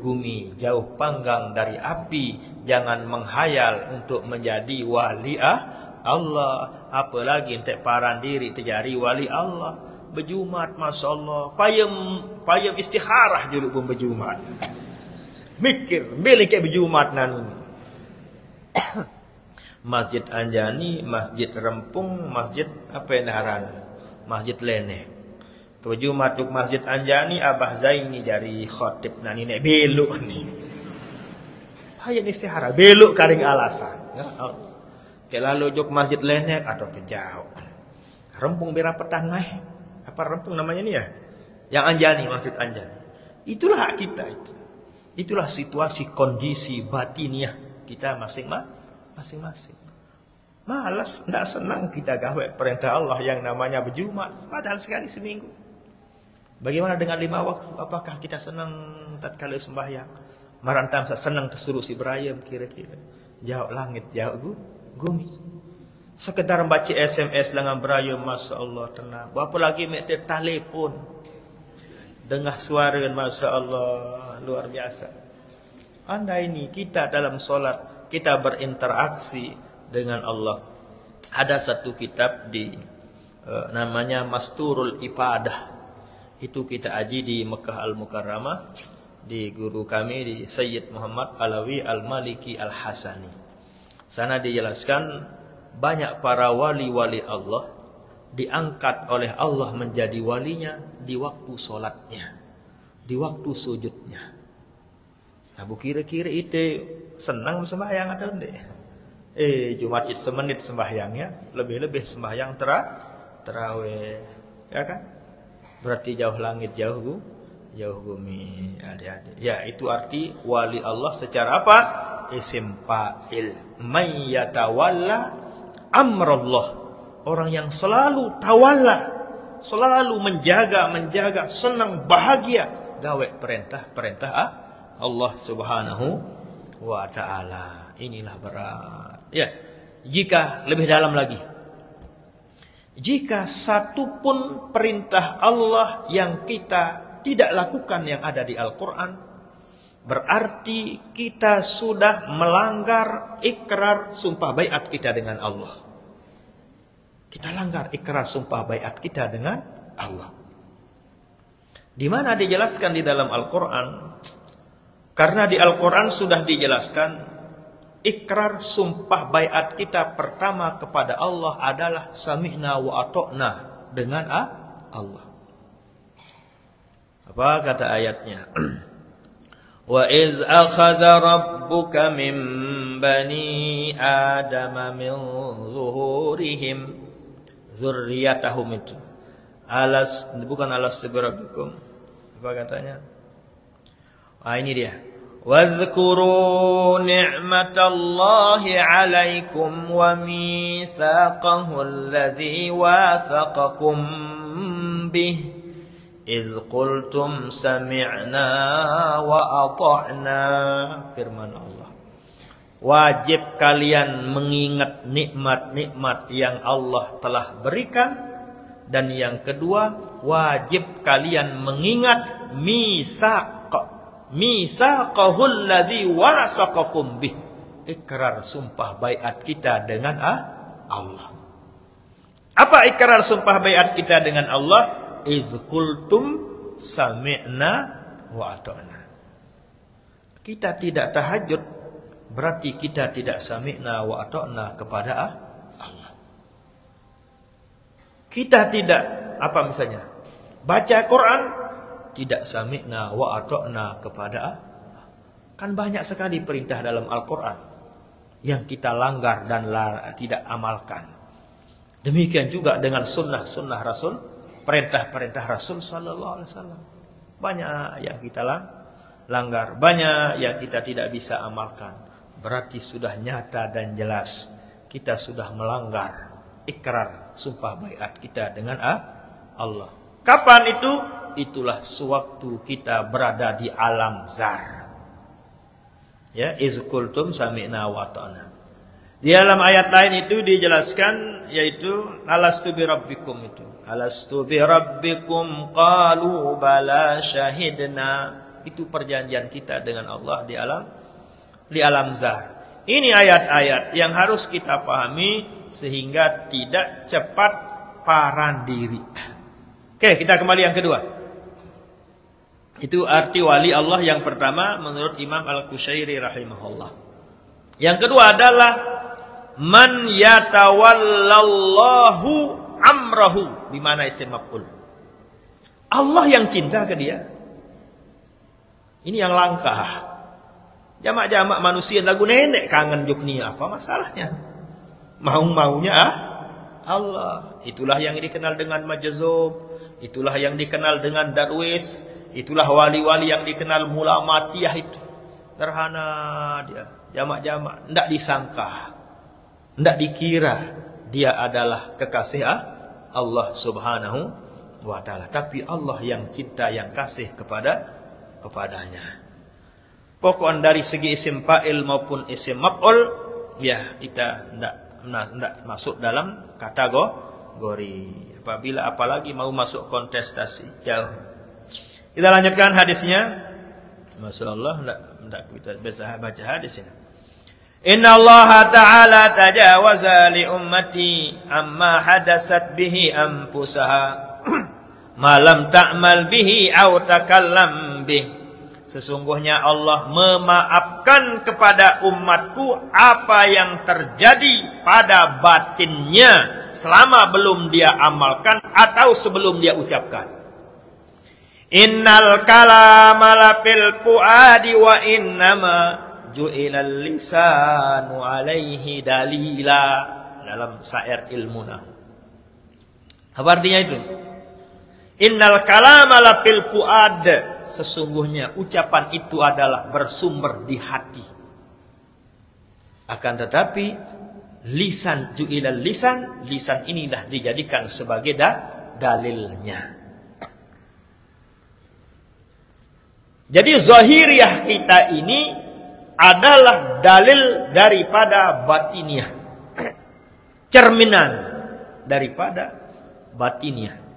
bumi, jauh panggang dari api. Jangan menghayal untuk menjadi wali Allah, apalagi entek paran diri terjadi wali Allah. Berjumat, Masya Allah, payem istikharah dulu pun berjumat. Mikir, beli kayak berjumat nan. Masjid Anjani, Masjid Rempung, Masjid apa yang daharan? Masjid Lenek. Berjumat di Masjid Anjani, Abah Zaini dari khotib nani nek belok ni. Payem istikharah, belok karing alasan. Ya Allah. Lalu juk Masjid Lenek atau kejauh. Rempung berapetan mah. Apa Rempung namanya ni ya? Yang Anjani, Masjid Anjani. Itulah hak kita itu. Itulah situasi kondisi batiniah kita masing-masing. Malas, tidak senang kita gawe perintah Allah yang namanya berjumat. Padahal sekali seminggu. Bagaimana dengan 5 waktu? Apakah kita senang tatkala sembahyang? Marantam senang tersuruh si berayam kira-kira. Jauh langit, jauh bumi. Sekedar baca SMS dengan berayam, Masya Allah tenang. Berapa lagi meter telepon. Dengar suara, Masya Allah, luar biasa. Anda ini kita dalam solat, kita berinteraksi dengan Allah. Ada satu kitab di namanya Masturul Ibadah. Itu kita aji di Mekah Al-Mukarramah. Di guru kami, di Sayyid Muhammad Alawi Al-Maliki Al-Hasani. Sana dijelaskan banyak para wali-wali Allah diangkat oleh Allah menjadi walinya di waktu solatnya, di waktu sujudnya. Nah, bu kira-kira itu senang sembahyang atau enggak? Jumat semenit sembahyangnya, lebih-lebih sembahyang terawih, ya kan? Berarti jauh langit, jauh bumi, adik-adik. Ya, itu arti wali Allah secara apa? Isim fa'il. May yatawalla amrullah. Orang yang selalu tawalla, selalu menjaga, senang, bahagia gawe perintah Allah Subhanahu wa taala. Inilah berat. Ya, jika lebih dalam lagi. Jika satu pun perintah Allah yang kita tidak lakukan yang ada di Al-Qur'an, berarti kita sudah melanggar ikrar sumpah baiat kita dengan Allah. Kita langgar ikrar sumpah baiat kita dengan Allah. Di mana dijelaskan di dalam Al-Quran? Karena di Al-Quran sudah dijelaskan ikrar sumpah baiat kita pertama kepada Allah adalah sami'na wa ata'na dengan Allah. Apa kata ayatnya? Wa iz akhadha rabbuka min bani adama min zuhurihim zurriyatahum itu. Bukan alas seberabikum. Apa katanya? Ini dia. Wadhkuru ni'matallahi 'alaikum wa mitsaqahu alladhi wathaqakum bih iz qultum sami'na wa ata'na. Firman Allah. Wajib kalian mengingat nikmat-nikmat yang Allah telah berikan. Dan yang kedua, wajib kalian mengingat misaqahul ladzi wasaqakum bih. Ikrar sumpah baiat kita dengan Allah. Apa ikrar sumpah baiat kita dengan Allah? Iz qultum sami'na wa ata'na. Kita tidak tahajud, berarti kita tidak sami'na wa ata'na kepada Allah. Kita tidak apa misalnya baca Quran, tidak sami'na wa ata'na kepada kan banyak sekali perintah dalam Al-Quran yang kita langgar dan tidak amalkan. Demikian juga dengan sunnah Rasul, perintah-perintah Rasul sallallahu alaihi wasallam. Banyak yang kita langgar, banyak yang kita tidak bisa amalkan. Berarti sudah nyata dan jelas kita sudah melanggar ikrar sumpah baiat kita dengan Allah. Kapan itu? Itulah sewaktu kita berada di alam zar. Ya, iz qultum sami'na wa ata'na. Di dalam ayat lain itu dijelaskan, yaitu alastu bi rabbikum itu. Alastu bi rabbikum qalu bala syahidna. Itu perjanjian kita dengan Allah di alam zahir. Ini ayat-ayat yang harus kita pahami sehingga tidak cepat parah diri. Oke, kita kembali yang kedua. Itu arti wali Allah yang pertama menurut Imam Al-Qushairi rahimahullah. Yang kedua adalah man yatawallallahu amrahu, bimana isim maf'ul. Allah yang cinta ke dia. Ini yang langka. Jamak-jamak manusia lagu nenek kangen juknia, apa masalahnya? Mau-maunya Allah. Itulah yang dikenal dengan majazub, itulah yang dikenal dengan darwis, itulah wali-wali yang dikenal mula matiyah itu. Sederhana dia, jamak-jamak, tidak disangka, tidak dikira dia adalah kekasih Allah subhanahu wa ta'ala. Tapi Allah yang cinta, yang kasih kepadanya. Pokoknya dari segi isim fa'il maupun isim maf'ul, ya kita tidak masuk dalam kategori. Apalagi mau masuk kontestasi, jauh. Kita lanjutkan hadisnya. Masya Allah, tidak kita bisa baca hadisnya. Inna Allah Ta'ala tajawaza li ummati amma hadasat bihi anfusaha malam ta'mal bihi au takallam bih. Sesungguhnya Allah memaafkan kepada umatku apa yang terjadi pada batinnya selama belum dia amalkan atau sebelum dia ucapkan. Innal kalama lapil fuadi wa innama ju'ilal lisanu alaihi dalila, dalam syair ilmuna. Apa artinya itu? Innal kalama lapil fuad, sesungguhnya ucapan itu adalah bersumber di hati. Akan tetapi lisan ju'ilal lisan inilah dijadikan sebagai dalilnya. Jadi zahiriyah kita ini adalah dalil daripada batiniah, cerminan daripada batiniah.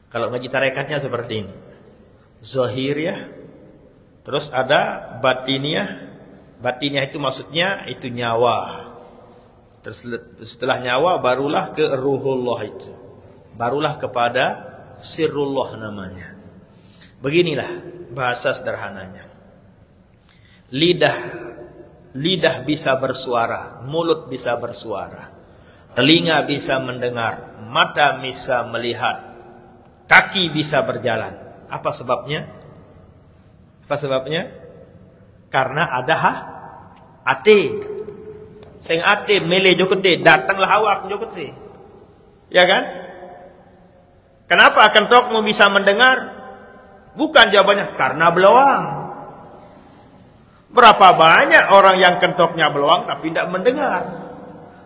Kalau ngaji tarekatnya seperti ini, zahiriyah, terus ada batiniah. Batiniah itu maksudnya itu nyawa. Terus setelah nyawa barulah ke ruhullah itu, barulah kepada sirrullah namanya. Beginilah bahasa sederhananya. Lidah bisa bersuara, mulut bisa bersuara, telinga bisa mendengar, mata bisa melihat, kaki bisa berjalan. Apa sebabnya? Karena ada ate. Sing ate mele jokete, datanglah awak jokete. Ya kan? Kenapa kentokmu bisa mendengar? Bukan jawabannya karena beloang. Berapa banyak orang yang kentoknya beloang tapi tidak mendengar.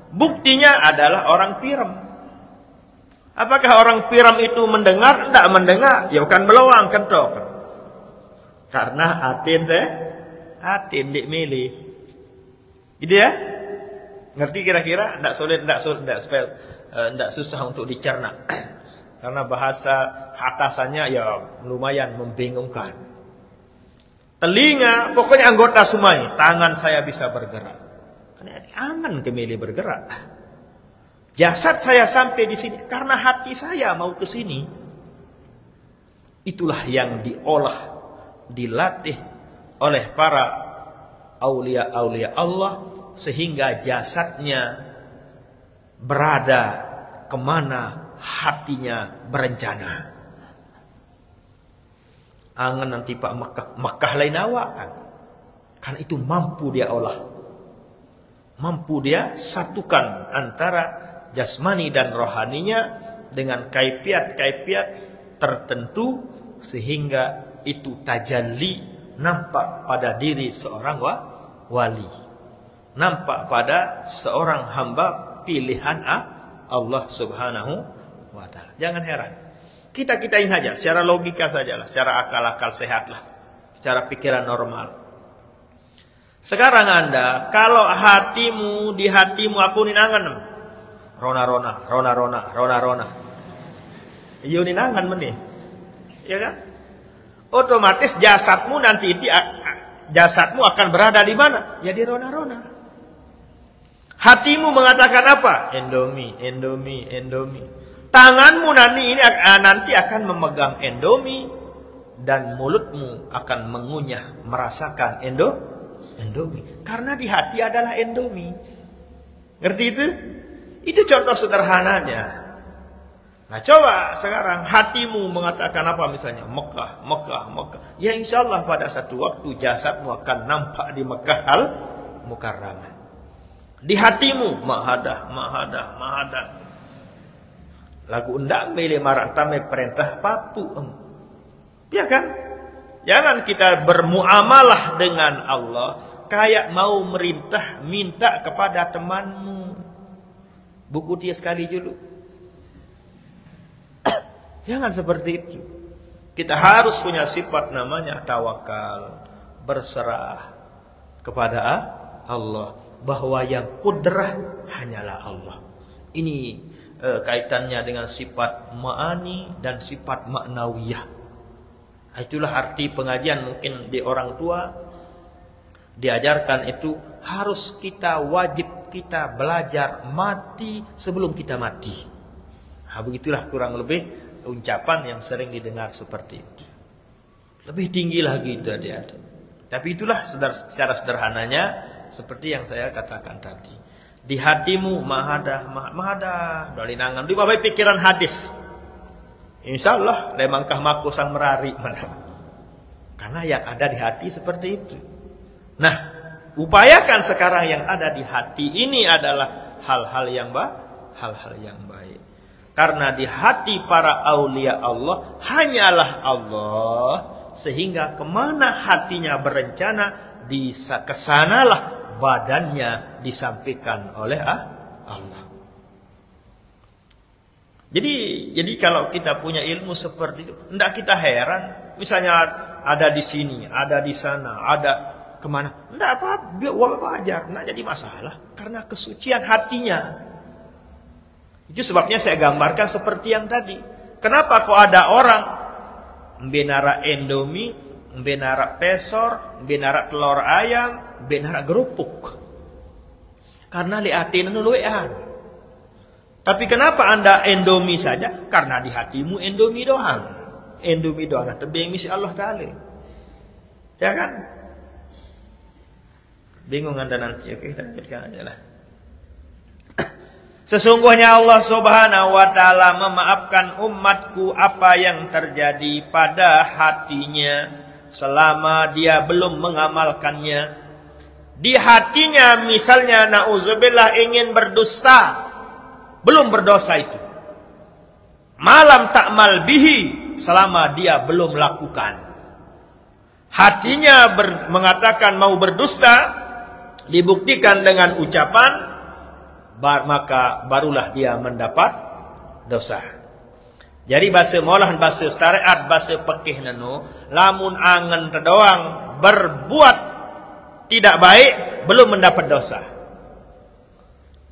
Buktinya adalah orang piram. Apakah orang piram itu mendengar? Tidak mendengar. Ya bukan beloang kentok. Karena atin dik milih. Ide ya? Ngerti kira-kira? Tidak susah untuk dicerna. Karena bahasa hatasannya ya lumayan membingungkan. Telinga, pokoknya anggota semuanya. Tangan saya bisa bergerak. Karena aman kemilih bergerak. Jasad saya sampai di sini karena hati saya mau ke sini. Itulah yang diolah, dilatih oleh para aulia-aulia Allah sehingga jasadnya berada kemana hatinya berencana. Angan nanti Pak Mekah lain awak kan. Kan itu mampu dia olah. Mampu dia satukan antara jasmani dan rohaninya dengan kaifiat-kaifiat tertentu sehingga itu tajalli nampak pada diri seorang wali. Nampak pada seorang hamba pilihan Allah subhanahu wa ta'ala. Jangan heran. Kita-kitain saja, secara logika sajalah, secara akal-akal sehatlah, secara pikiran normal. Sekarang Anda, kalau hatimu, di hatimu aku ninangan. Rona. Iya ninangan meneh. Ya kan? Otomatis jasadmu nanti jasadmu akan berada di mana? Ya di rona. Hatimu mengatakan apa? Indomie. Tanganmu nanti akan memegang Indomie dan mulutmu akan mengunyah merasakan Indomie. Karena di hati adalah Indomie. Ngerti itu? Itu contoh sederhananya. Nah coba sekarang hatimu mengatakan apa misalnya? Mekah. Ya insya Allah pada satu waktu jasadmu akan nampak di Mekah Al-Mukarramah. Di hatimu mahadah. Lagu undang milih marantame perintah papu. Ya kan? Jangan kita bermuamalah dengan Allah kayak mau minta kepada temanmu. Buku dia sekali dulu. Jangan seperti itu. Kita harus punya sifat namanya tawakal, berserah kepada Allah, bahwa yang kudrah hanyalah Allah. Ini kaitannya dengan sifat ma'ani dan sifat ma'nawiyah. Itulah arti pengajian. Mungkin di orang tua diajarkan itu harus wajib kita belajar mati sebelum kita mati. Nah, begitulah kurang lebih ucapan yang sering didengar seperti itu. Lebih tinggi lagi itu ada. Tapi itulah secara sederhananya seperti yang saya katakan tadi. Di hatimu mahadah dari nangan di bawah pikiran hadis. Insyaallah lemangkah maku sang merari mana. Karena yang ada di hati seperti itu. Nah, upayakan sekarang yang ada di hati ini adalah hal-hal yang baik. Karena di hati para aulia Allah hanyalah Allah, sehingga kemana hatinya berencana kesanalah badannya disampaikan oleh Allah. Jadi kalau kita punya ilmu seperti itu, hendak kita heran. Misalnya ada di sini, ada di sana, ada kemana, hendak apa, wajar, hendak jadi masalah. Karena kesucian hatinya. Itu sebabnya saya gambarkan seperti yang tadi. Kenapa kok ada orang benara Indomie, benara pesor, benara telur ayam, benara gerupuk? Karena liatin nuluan. Tapi kenapa Anda Indomie saja? Karena di hatimu Indomie doang. Indomie doang tebing misi Allah Ta'ala. Ya kan? Bingung Anda nanti. Oke, kita lanjutkan aja lah. Sesungguhnya Allah Subhanahu wa Ta'ala memaafkan umatku apa yang terjadi pada hatinya selama dia belum mengamalkannya. Di hatinya misalnya na'udzubillah ingin berdusta, belum berdosa itu. Malam ta'mal bihi, selama dia belum lakukan. Hatinya mengatakan mau berdusta, dibuktikan dengan ucapan, maka barulah dia mendapat dosa. Jadi bahasa maulah, bahasa syariat, bahasa fikih nanu, lamun angen terdoang berbuat tidak baik belum mendapat dosa.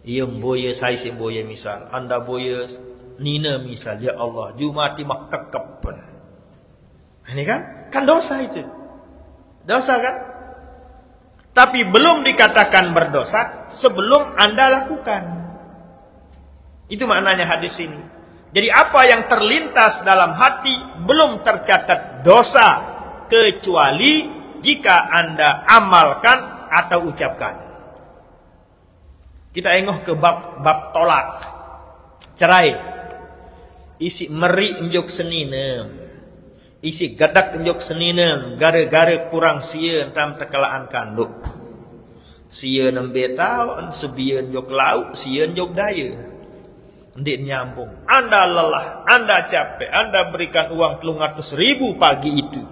Iya boye saya si boye misal, Anda boye nina misal, ya Allah, jumati mak kekep. Ini kan dosa itu. Dosa kan? Tapi belum dikatakan berdosa sebelum Anda lakukan. Itu maknanya hadis ini. Jadi apa yang terlintas dalam hati belum tercatat dosa, kecuali jika Anda amalkan atau ucapkan. Kita engoh ke bab tolak, cerai. Isi meri enjuk seninem, isi gadak enjuk seninem, gara-gara kurang sieun tam tekelaan kanduk. Sieun nembe taon, sebieun jok lauk, sieun jok daya. Ndik nyambung. Anda lelah, Anda capek, Anda berikan uang 300.000 pagi itu.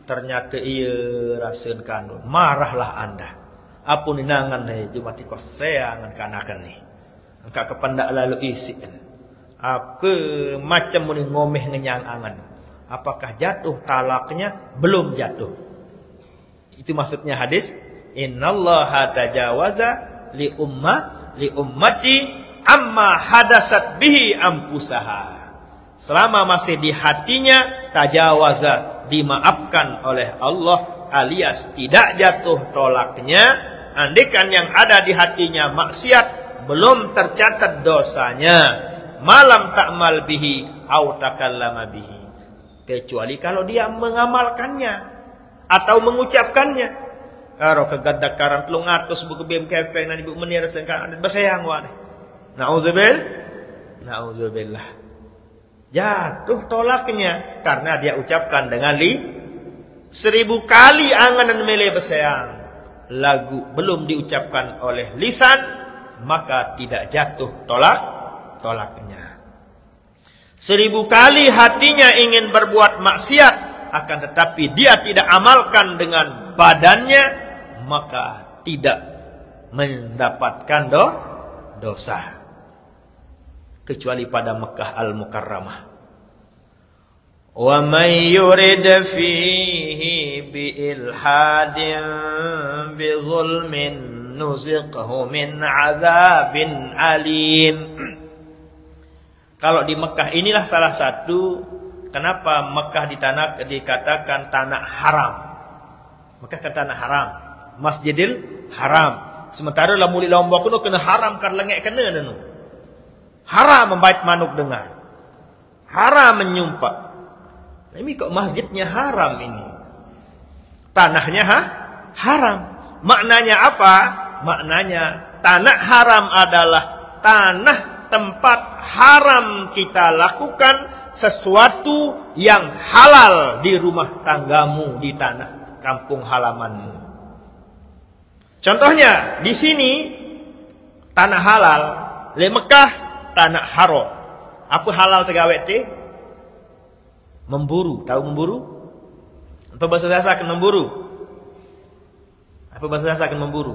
Ternyata iya raseun kanduk. Marahlah Anda. Apun inangan nih, cuma tikos saya angan kanakan nih. Engkau kependak lalu isi. Apa macam muni ngomeh ngenyang angan. Apakah jatuh talaknya? Belum jatuh. Itu maksudnya hadis Innallaha tajawaza li ummati amma hadasat bihi ampusaha. Selama masih di hatinya, tajawaza, dimaafkan oleh Allah, alias tidak jatuh tolaknya. Andaikan yang ada di hatinya maksiat, belum tercatat dosanya, malam ta'mal bihi au takallama bihi, kecuali kalau dia mengamalkannya atau mengucapkannya. Karo kegadakaran 300 buku BMKP nan ibu menir sengkan basayang wa. Nauzubillah. Jatuh tolaknya karena dia ucapkan dengan 1000 kali anganan mele basayang. Lagu belum diucapkan oleh lisan, maka tidak jatuh tolaknya. 1000 kali hatinya ingin berbuat maksiat, akan tetapi dia tidak amalkan dengan badannya, maka tidak mendapatkan dosa. Kecuali pada Mekah Al-Mukarramah. Wa may yurid fihi bi ilhadin bi zulmin nuziqhu min azabin alim. Kalau di Mekah inilah salah satu kenapa Mekah dikatakan tanah haram. Mekah kan tanah haram, Masjidil Haram. Sementara lamun di Lombok kuno kena haram kan lengek kena denu. Haram membait manuk dengan. Haram menyumpah. Ini kok masjidnya haram ini. Tanahnya haram. Maknanya apa? Maknanya tanah haram adalah tanah tempat haram kita lakukan sesuatu yang halal di rumah tanggamu, di tanah kampung halamanmu. Contohnya di sini tanah halal, di Mekah tanah haram. Apa halal tegawe te? Memburu, tahu memburu? Apa bahasa Indonesia akan memburu? Apa bahasa Indonesia akan memburu?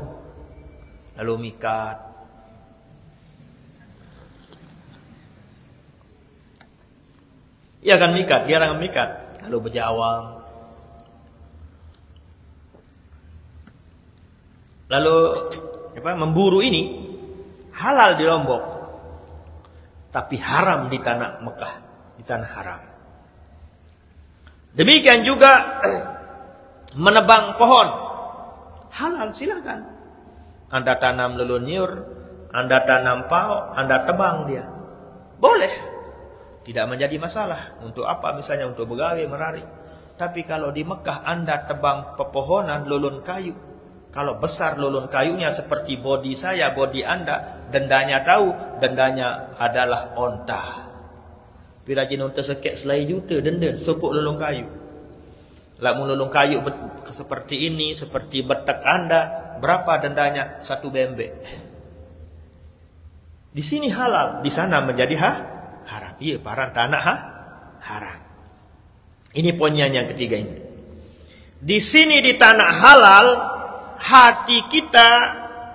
Lalu mikat. Ia akan mikat, dia akan mikat. Lalu berjawang. Lalu memburu ini halal di Lombok, tapi haram di tanah Mekah, di tanah haram. Demikian juga menebang pohon, halal silakan. Anda tanam lelunyur, Anda tanam pao, Anda tebang dia, boleh, tidak menjadi masalah. Untuk apa? Misalnya untuk begawe merari. Tapi kalau di Mekah Anda tebang pepohonan lulun kayu, kalau besar lulun kayunya seperti bodi saya, bodi Anda, dendanya tahu, dendanya adalah onta. Pirajin onta sekek selai juta denda sepuk lulun kayu. Lamun lulun kayu seperti ini, seperti betek Anda, berapa dendanya? 1 bembek. Di sini halal, di sana menjadi haram. Iya, parang tanah haram. Ini poinnya yang ketiga ini. Di sini di tanah halal, hati kita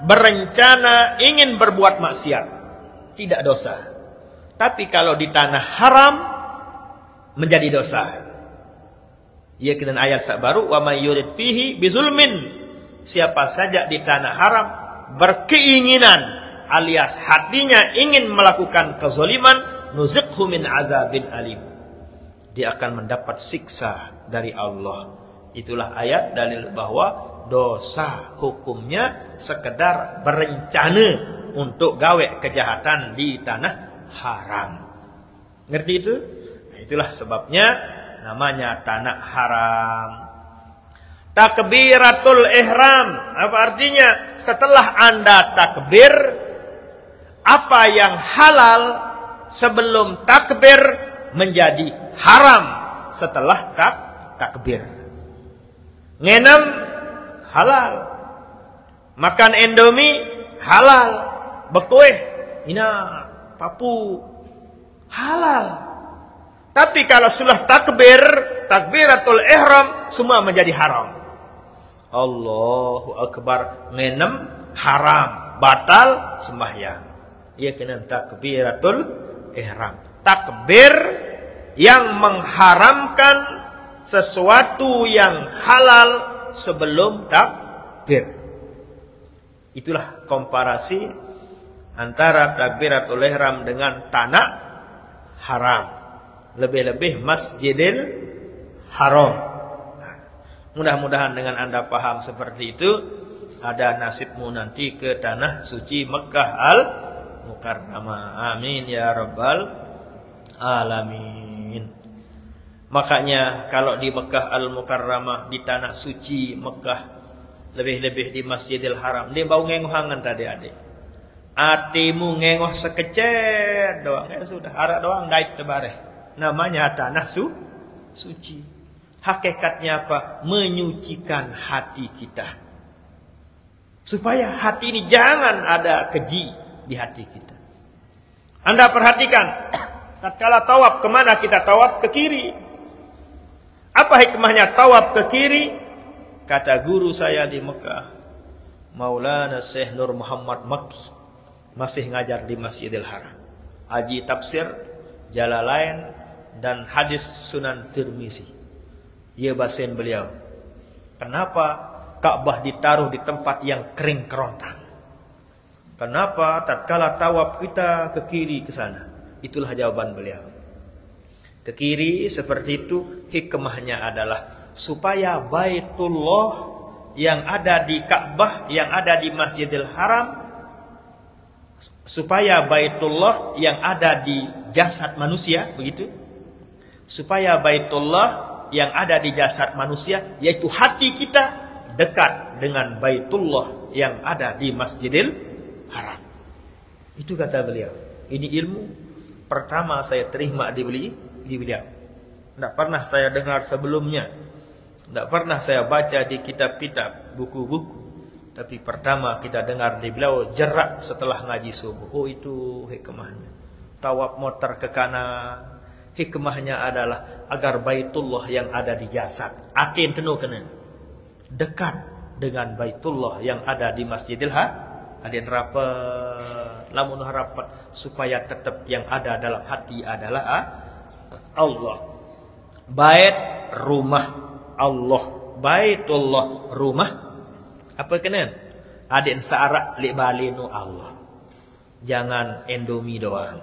berencana ingin berbuat maksiat, tidak dosa. Tapi kalau di tanah haram menjadi dosa. Ya, kena ayat baru, wa may yurid fihi bizulmin. Siapa saja di tanah haram berkeinginan alias hatinya ingin melakukan kezaliman, nuziqhu min azabin alim. Dia akan mendapat siksa dari Allah. Itulah ayat dalil bahwa dosa hukumnya sekedar berencana untuk gawe kejahatan di tanah haram. Ngerti itu? Nah, itulah sebabnya namanya tanah haram. Takbiratul ihram, apa artinya? Setelah Anda takbir, apa yang halal sebelum takbir menjadi haram setelah takbir. Ngenem halal, makan Indomie halal, bekueh, ina, papu halal. Tapi kalau sudah takbiratul ihram, semua menjadi haram. Allahu Akbar, ngenem haram, batal sembahyang. Ia kena takbiratul ihram. Takbir yang mengharamkan sesuatu yang halal sebelum takbir. Itulah komparasi antara takbiratul ihram dengan tanah haram. Lebih-lebih Masjidil Haram. Mudah-mudahan dengan Anda paham seperti itu, ada nasibmu nanti ke tanah suci Mekah Al-Mukarramah. Amin ya rabbal alamin. Makanya kalau di Mekah Al-Mukarramah, di tanah suci Mekah, lebih-lebih di Masjidil Haram, dia bau ngengohangan tadi adik. Atimu ngengoh sekecet doang, ya sudah, arak doang daik tebareh. Namanya tanah suci. Hakikatnya apa? Menyucikan hati kita. Supaya hati ini jangan ada keji di hati kita. Anda perhatikan, tatkala tawaf, kemana kita tawaf? Ke kiri. Apa hikmahnya tawaf ke kiri? Kata guru saya di Mekah, Maulana Syekh Nur Muhammad Makki, masih ngajar di Masjidil Haram. Haji tafsir Jalalain dan hadis Sunan Tirmizi. Ia bahasin beliau, kenapa Ka'bah ditaruh di tempat yang kering kerontang? Kenapa tatkala tawaf kita ke kiri ke sana? Itulah jawaban beliau. Ke kiri seperti itu, hikmahnya adalah supaya Baitullah yang ada di Ka'bah, yang ada di Masjidil Haram, supaya Baitullah yang ada di jasad manusia, begitu, supaya Baitullah yang ada di jasad manusia, yaitu hati kita, dekat dengan Baitullah yang ada di Masjidil Haram. Itu kata beliau. Ini ilmu pertama saya terima di beliau. Tidak pernah saya dengar sebelumnya, tidak pernah saya baca di kitab-kitab, buku-buku. Tapi pertama kita dengar di beliau jerak setelah ngaji subuh. Oh, itu hikmahnya. Tawaf motor ke kanan, hikmahnya adalah agar Baitullah yang ada di jasad, atin tenuh kena dekat dengan Baitullah yang ada di Masjidil Haram. Adin rapat, lamun rapat, supaya tetap yang ada dalam hati adalah Allah. Bait rumah Allah, Baitullah rumah apa kena? Adin saarak li balinu Allah. Jangan endomi doang,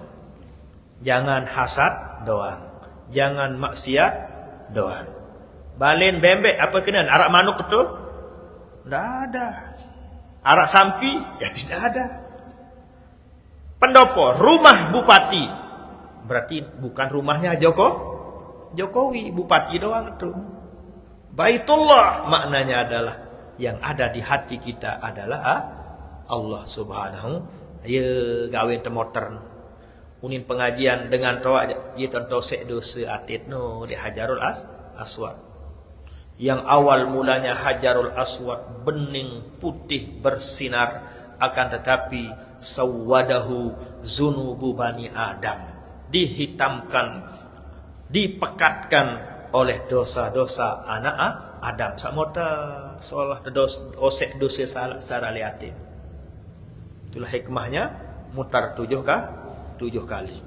jangan hasad doang, jangan maksiat doang. Balen bembek apa kena? Arak manuk itu? Tidak ada. Arak sampi? Ya tidak ada. Pendopo, rumah bupati, berarti bukan rumahnya Jokowi, bupati doang itu. Baitullah maknanya adalah yang ada di hati kita adalah Allah Subhanahu. Ya gawe temoter unin pengajian dengan toa ye tonto sek dosa atit no di Hajarul Aswad. Yang awal mulanya Hajarul Aswad bening putih bersinar, akan tetapi sawadahu zunubu bani Adam, dihitamkan, dipekatkan oleh dosa-dosa anak Adam. Samota seolah osek dosa salah liatin. Itulah hikmahnya mutar 7 kali.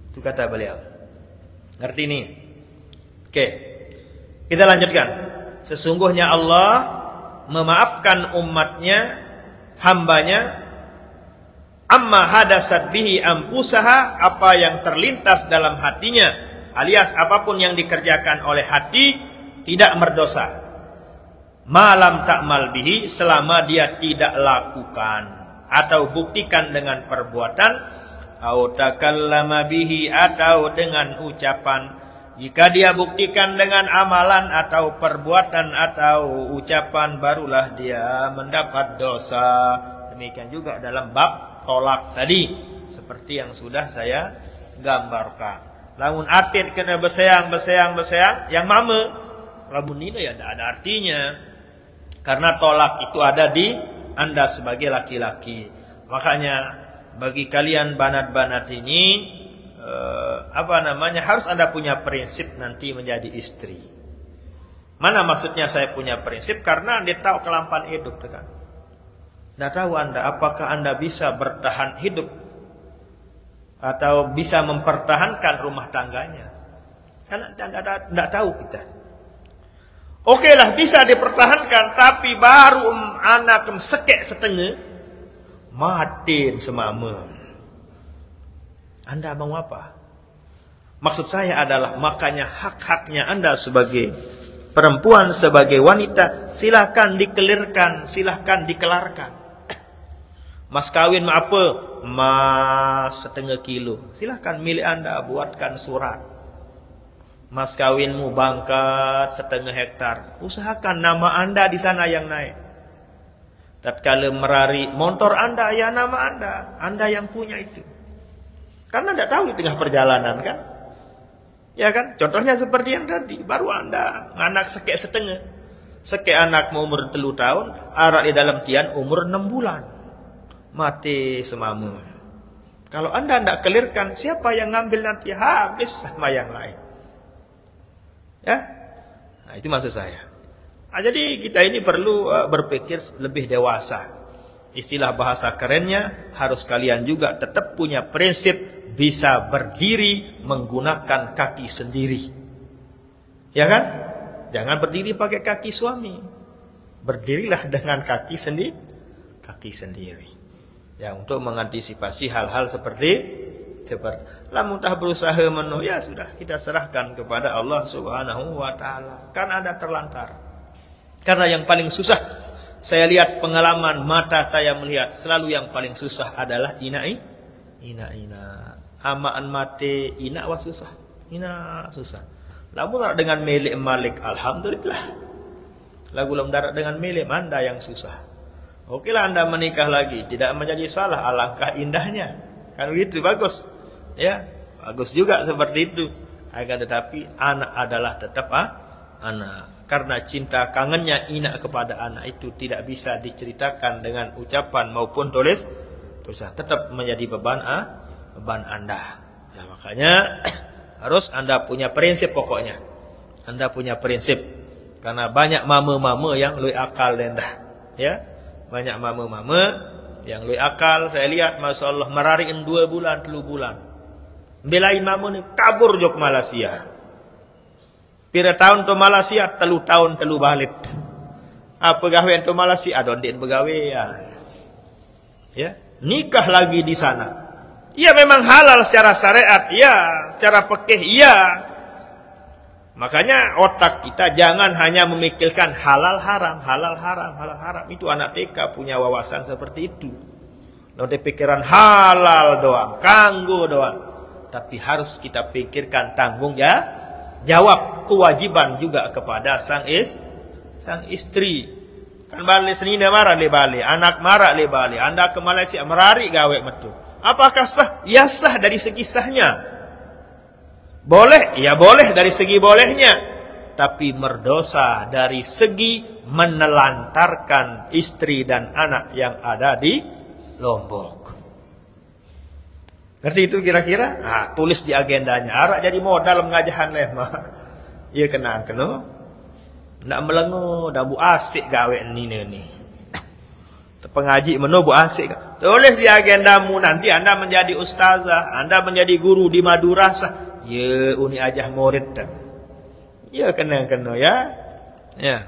Itu kata beliau. Ngerti ini? Oke. Kita lanjutkan. Sesungguhnya Allah memaafkan umatnya, hambanya, amma hadasat bihi ampusaha, apa yang terlintas dalam hatinya, alias apapun yang dikerjakan oleh hati tidak berdosa. Malam takmal bihi, selama dia tidak lakukan atau buktikan dengan perbuatan, atau takallama bihi, atau dengan ucapan. Jika dia buktikan dengan amalan atau perbuatan atau ucapan, barulah dia mendapat dosa. Demikian juga dalam bab tolak tadi, seperti yang sudah saya gambarkan. Lamun atit kena beseang, yang mame, lamun ini ya tidak ada artinya. Karena tolak itu ada di Anda sebagai laki-laki. Makanya bagi kalian banat-banat ini, harus Anda punya prinsip nanti menjadi istri. Mana maksudnya saya punya prinsip? Karena Anda tahu kelampan hidup kan. Tidak tahu Anda apakah Anda bisa bertahan hidup atau bisa mempertahankan rumah tangganya. Karena tidak tahu kita. Okelah bisa dipertahankan, tapi baru anak sekek setengah matiin semama. Anda mau apa? Maksud saya adalah makanya hak-haknya Anda sebagai perempuan, sebagai wanita, silahkan dikelirkan, silahkan dikelarkan. Mas kawin apa? Mas setengah kilo. Silahkan milik Anda, buatkan surat. Mas kawinmu bangkat setengah hektar. Usahakan nama Anda di sana yang naik. Tatkala merari motor Anda, ya nama Anda yang punya itu. Karena tidak tahu di tengah perjalanan kan. Ya kan? Contohnya seperti yang tadi. Baru Anda anak sekek setengah. Sekek anak mau umur 3 tahun, arak di dalam tian umur 6 bulan. Mati semama. Kalau Anda tidak kelirkan, siapa yang ngambil nanti? Habis sama yang lain. Ya, nah, itu maksud saya. Nah, jadi kita ini perlu berpikir lebih dewasa. Istilah bahasa kerennya, harus kalian juga tetap punya prinsip bisa berdiri menggunakan kaki sendiri. Ya kan? Jangan berdiri pakai kaki suami. Berdirilah dengan kaki sendiri. Ya, untuk mengantisipasi hal-hal seperti lamun tah berusaha menu, ya sudah kita serahkan kepada Allah Subhanahu wa taala. Kan ada terlantar. Karena yang paling susah, saya lihat pengalaman mata saya melihat, selalu yang paling susah adalah ina. Amaan mate ina wa susah. Ina susah. Lamun darat dengan milik malik, alhamdulillah. Lagu lam darat dengan milik Anda yang susah. Okelah Anda menikah lagi, tidak menjadi salah, alangkah indahnya. Kan begitu, bagus. Ya, bagus juga seperti itu. Akan tetapi anak adalah tetap anak. Karena cinta kangennya ina kepada anak itu tidak bisa diceritakan dengan ucapan maupun tulis. Tetap menjadi beban Anda. Ya, makanya harus Anda punya prinsip pokoknya. Anda punya prinsip. Karena banyak mama-mama yang lebih akal rendah. Ya, banyak mama-mama yang lebih akal. Saya lihat, Masya Allah, merariin 2 bulan, 3 bulan. Belain mama ni kabur jok Malaysia. Pira tahun to Malaysia, 3 tahun 3 balik. Apa gawean to Malaysia? Adondin begawean. Ya, nikah lagi di sana. Ya memang halal secara syariat, ya, secara fikih, ya. Makanya otak kita jangan hanya memikirkan halal haram. Itu anak TK punya wawasan seperti itu. Nanti pikiran halal doang, kanggo doang. Tapi harus kita pikirkan tanggung jawab, kewajiban juga kepada sang istri. Kan balik senina marah le balik, anak marah le balik. Anda ke Malaysia merari gawe metu. Apakah sah? Ya sah dari segi sahnya. Boleh? Ya boleh dari segi bolehnya. Tapi merdosa dari segi menelantarkan istri dan anak yang ada di Lombok. Ngerti itu kira-kira? Nah, tulis di agendanya. Arak jadi modal mengajahan lemah. Iya kenang kena. Ndak melengu, dah bu asik gawe ni. Pengaji meno bu asik. Tulis di agendamu nanti Anda menjadi ustazah, Anda menjadi guru di madrasah. Ya uni ajah murid. Ya kenang ya. Ya.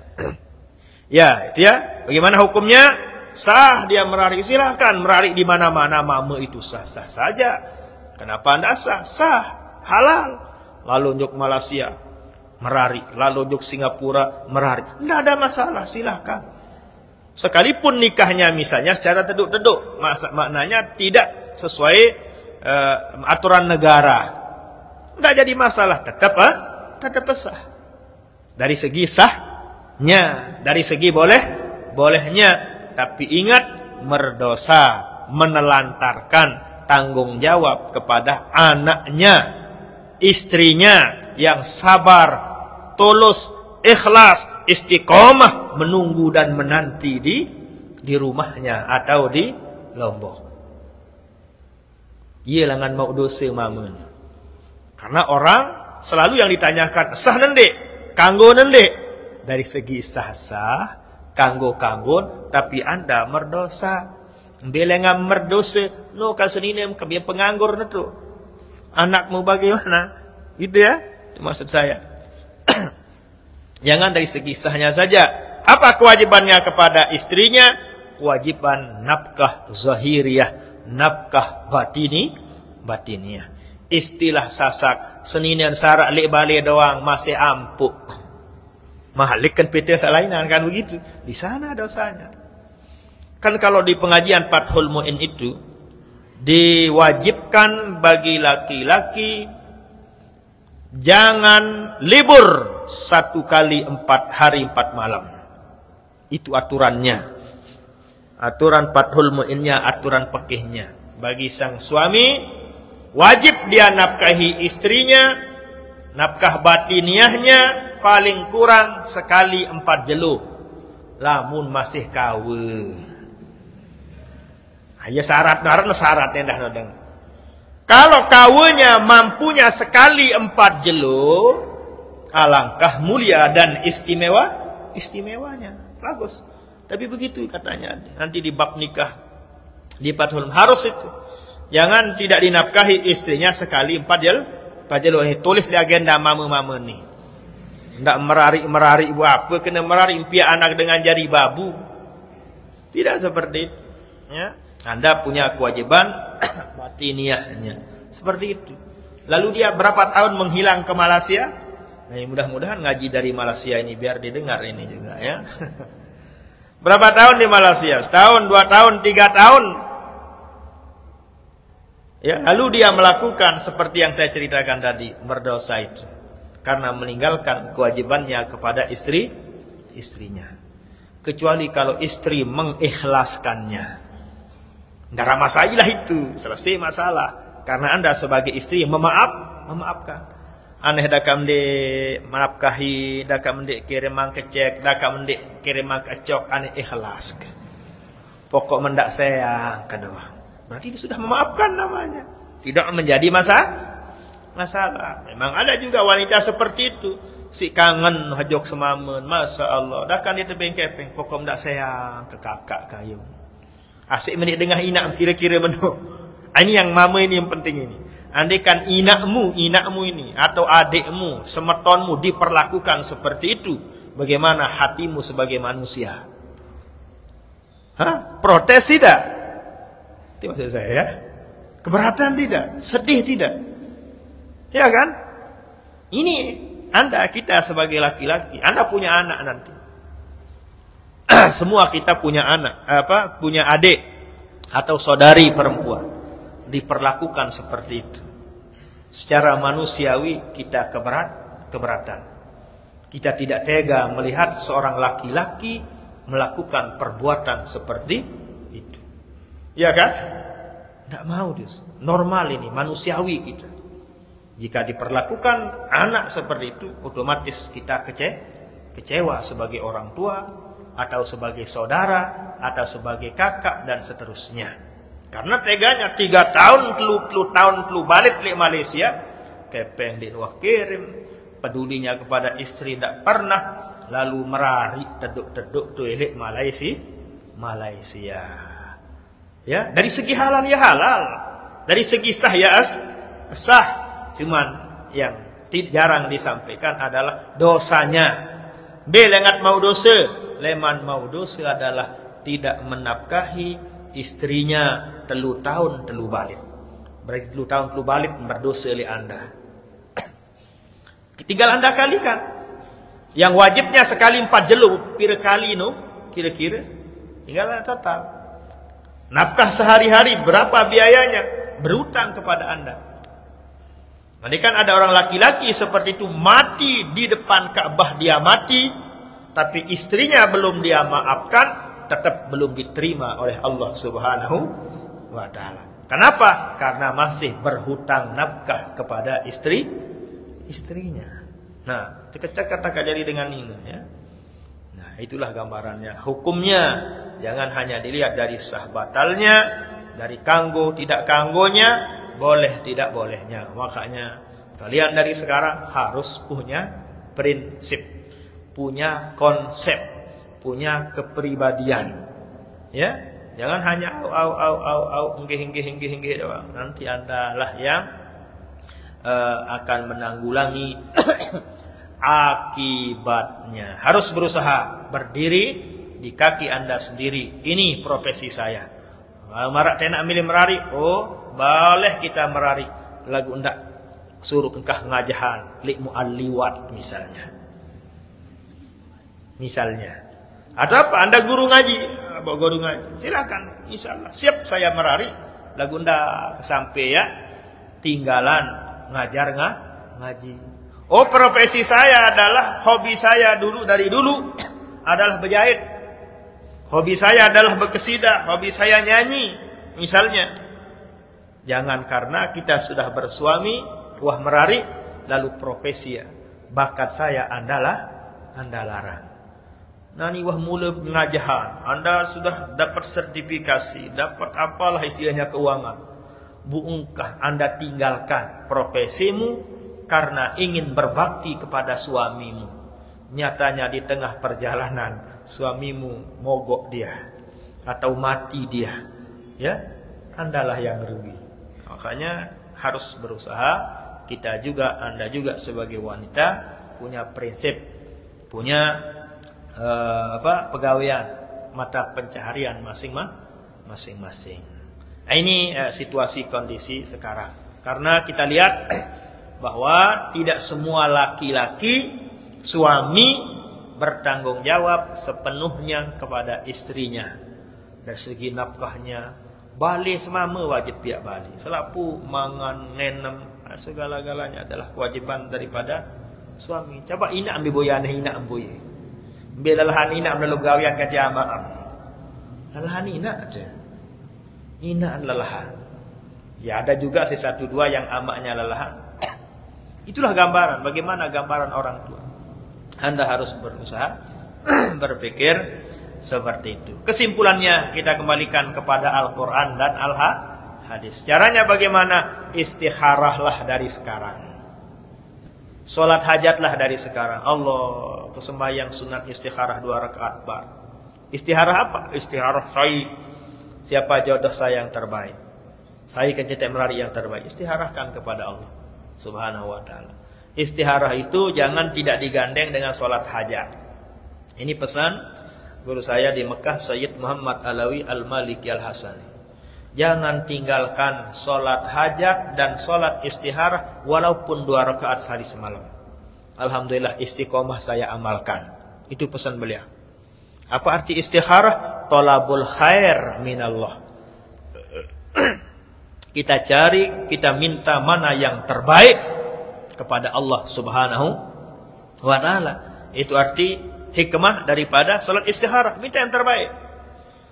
Ya, itu ya. Bagaimana hukumnya? Sah dia merari, silahkan merari di mana-mana, mama itu sah-sah saja. Kenapa Anda sah? Sah, halal. Lalu nyuk Malaysia merari, lalu nyuk Singapura merari. Tidak ada masalah, silahkan. Sekalipun nikahnya misalnya secara teduk-teduk, maknanya tidak sesuai aturan negara. Tidak jadi masalah, tetap sah. Dari segi sahnya, dari segi bolehnya. Tapi ingat, merdosa, menelantarkan tanggung jawab kepada anaknya, istrinya yang sabar, tulus, ikhlas, istiqomah menunggu dan menanti di rumahnya atau di Lombok. Iya langan mau dosa mamun. Karena orang selalu yang ditanyakan sah nende, kanggo nende. Dari segi sah-sah, kanggo, tapi Anda merdosa. Belengam merdosa, no kaseninem kami penganggur netu. Anakmu bagaimana? Gitu ya, itu maksud saya. Jangan dari segi sahnya saja. Apa kewajibannya kepada istrinya? Kewajiban nafkah zahiriyah, nafkah batiniyah. Istilah sasak, seninian sarak lek balik doang masih ampuk. Mahalik kan pita salainan kan begitu. Di sana dosanya. Kan kalau di pengajian Fathul Mu'in itu diwajibkan bagi laki-laki jangan libur 1 kali 4 hari 4 malam. Itu aturannya. Aturan Fathul Mu'innya, aturan fikihnya. Bagi sang suami wajib dia nafkahi istrinya, nafkah batiniahnya paling kurang sekali 4 jeluh. Lamun masih kawin. Ya syaratnya dah nodeng. Kalau kawinnya mampunya sekali 4 jeluh, alangkah mulia dan istimewanya. Bagus. Tapi begitu katanya. Nanti di bab nikah di Fathul harus itu. Jangan tidak dinafkahi istrinya sekali 4 jeluh. Ini tulis di agenda mama-mama nih. Tidak merari ibu apa, kena merari impian anak dengan jari babu. Tidak seperti itu. Ya. Anda punya kewajiban batiniahnya. Seperti itu. Lalu dia berapa tahun menghilang ke Malaysia? Nah, mudah-mudahan ngaji dari Malaysia ini biar didengar ini juga ya. Berapa tahun di Malaysia? Setahun, 2 tahun, 3 tahun. Ya, lalu dia melakukan seperti yang saya ceritakan tadi, berdosa itu. Karena meninggalkan kewajibannya kepada istrinya. Kecuali kalau istri mengikhlaskannya. Tidak ada masalah itu, selesai masalah. Karena Anda sebagai istri memaafkan. Aneh dakam de menafkahi, dakam de kirim mang kecek, dakam de kirim mang kecok, aneh ikhlas. Pokok mendak sayang kedua. Berarti dia sudah memaafkan namanya. Tidak menjadi masalah. Memang ada juga wanita seperti itu. Si kangen hajok semamen, Masya Allah. Dakam dia terbengkepeng, pokok mendak sayang ke kakak kayu. Asik menik dengar inak kira-kira menu. Ini yang mama ini yang penting ini. Andaikan inakmu ini atau adikmu, semetonmu diperlakukan seperti itu, bagaimana hatimu sebagai manusia? Protes tidak? Itu maksud saya ya. Keberatan tidak? Sedih tidak? Ya kan? Ini Anda, kita sebagai laki-laki, Anda punya anak nanti. Semua kita punya anak, punya adik atau saudari perempuan. Diperlakukan seperti itu. Secara manusiawi kita keberatan. Kita tidak tega melihat seorang laki-laki melakukan perbuatan seperti itu. Ya kan? Tidak mau dia. Normal ini, manusiawi kita. Jika diperlakukan anak seperti itu, otomatis kita kecewa sebagai orang tua, atau sebagai saudara, atau sebagai kakak, dan seterusnya. Karena teganya 3 tahun, telu balik ke Malaysia, kepeng di luar kirim, pedulinya kepada istri tidak pernah, lalu merari teduk-teduk toilet Malaysia. Ya, dari segi halal ya halal, dari segi sah ya sah, cuman yang jarang disampaikan adalah dosanya. Belengat mau dosa, leman mau dosa adalah tidak menafkahi istrinya 3 tahun 3 balik. Berarti 3 tahun 3 balik berdosa oleh Anda. Tinggal Anda kalikan. Yang wajibnya sekali 4 jeluh, pira kali no? Kira-kira. Tinggal Anda total. Nafkah sehari-hari berapa biayanya? Berutang kepada Anda. Nanti kan ada orang laki-laki seperti itu mati di depan Ka'bah, dia mati, tapi istrinya belum dia maafkan, tetap belum diterima oleh Allah Subhanahu wa ta'ala. Kenapa? Karena masih berhutang nafkah kepada istrinya. Nah, cekak-cekak tak jadi dengan ini ya. Nah, itulah gambarannya. Hukumnya jangan hanya dilihat dari sah batalnya, dari kanggo tidak kanggonya, boleh tidak bolehnya. Makanya kalian dari sekarang harus punya prinsip, punya konsep, punya kepribadian. Ya, jangan hanya enggih doang. Nanti Anda lah yang akan menanggulangi akibatnya. Harus berusaha berdiri di kaki Anda sendiri. Ini profesi saya. Marak tenak milih merari. Oh, boleh kita merari. Lagu ndak suruh kengkah ngajahan li mualliwat misalnya. Atau apa? Anda guru ngaji, guru ngaji. Silakan, insyaallah. Siap saya merari. Lagu ndak kesampe ya. Tinggalan ngajar ngaji. Oh, profesi saya adalah hobi saya dari dulu adalah berjahit. Hobi saya adalah berkesidah, hobi saya nyanyi, misalnya. Jangan karena kita sudah bersuami, wah merari, lalu profesi ya. Bakat saya Anda larang. Nani wah mula pengajahan, Anda sudah dapat sertifikasi, dapat apalah istilahnya keuangan. Buungkah Anda tinggalkan profesimu karena ingin berbakti kepada suamimu. Nyatanya di tengah perjalanan suamimu mogok dia atau mati dia, ya, Andalah yang rugi. Makanya harus berusaha. Kita juga, Anda juga sebagai wanita punya prinsip, punya pegawaian, mata pencaharian masing-masing. Nah, ini situasi kondisi sekarang. Karena kita lihat bahwa tidak semua laki-laki suami bertanggung jawab sepenuhnya kepada istrinya. Dari segi nafkahnya, balik semama wajib pihak balik. Selapu mangan, ngenem, segala-galanya adalah kewajiban daripada suami. Coba ina ambil boyane, ina ambil. Ambil lelahan ina ambil gawian ke jamaah. Lelahan ina aja. Ina lelahan. Ya ada juga satu dua yang amaknya lelahan. Itulah gambaran. Bagaimana gambaran orang tua. Anda harus berusaha berpikir seperti itu. Kesimpulannya kita kembalikan kepada Al-Quran dan Al-Hadis. Caranya bagaimana? Istikharahlah dari sekarang. Salat hajatlah dari sekarang. Allah, kesembahyang sunat istikharah 2 rakaat bar. Istikharah apa? Istikharah saya. Siapa jodoh saya yang terbaik? Saya kencetek merari yang terbaik. Istikharahkan kepada Allah Subhanahu wa ta'ala. Istikharah itu jangan tidak digandeng dengan salat hajat. Ini pesan guru saya di Mekah, Sayyid Muhammad Alawi Al-Maliki Al-Hasani. Jangan tinggalkan salat hajat dan salat istikharah walaupun 2 rakaat sehari semalam. Alhamdulillah istiqomah saya amalkan. Itu pesan beliau. Apa arti istikharah? Thalabul khair minallah. Kita cari, kita minta mana yang terbaik kepada Allah Subhanahu wa ta'ala. Itu arti hikmah daripada salat istikharah. Minta yang terbaik.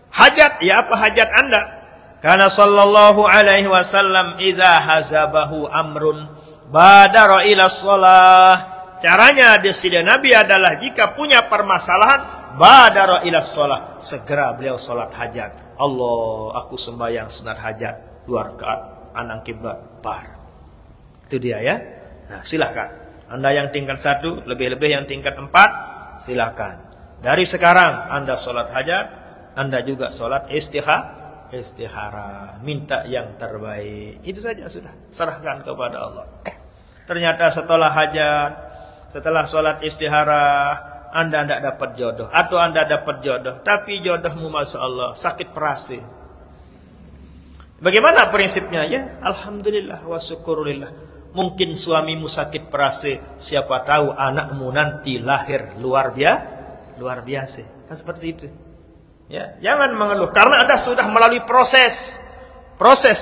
Hajat, ya apa hajat Anda? Karena sallallahu alaihi wasallam idza hazabahu amrun badara ila shalah. Caranya disini Nabi adalah jika punya permasalahan badara ila shalah, segera beliau salat hajat. Allah, aku sembahyang sunat hajat 2 rakaat anang kiblat bar. Itu dia ya. Nah, silakan. Anda yang tingkat 1, lebih-lebih yang tingkat 4, silakan. Dari sekarang Anda salat hajat, Anda juga salat istikharah, minta yang terbaik. Itu saja sudah. serahkan kepada Allah. Ternyata setelah hajat, setelah sholat istikharah, Anda tidak dapat jodoh, atau Anda dapat jodoh, tapi jodohmu masya Allah sakit perasi. Bagaimana prinsipnya? Ya, alhamdulillah wa syukurillah. Mungkin suamimu sakit perasi, siapa tahu anakmu nanti lahir luar biasa. Kan seperti itu. Ya, jangan mengeluh karena Anda sudah melalui proses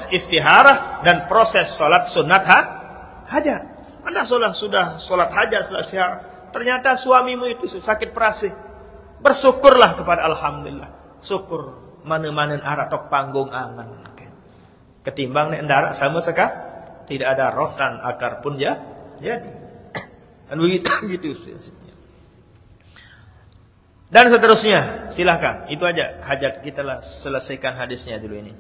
istikharah dan proses sholat sunat hajat. Anda sudah sholat hajat, sholat istikharah. Ternyata suamimu itu sakit perasi. Bersyukurlah kepada alhamdulillah. Syukur mana-mana arah tok panggung angan. Ketimbang nek ndarak sama sekali tidak ada rotan akar pun ya jadi. Dan begitu dan seterusnya, silahkan. Itu aja hajat kita lah, selesaikan hadisnya dulu ini.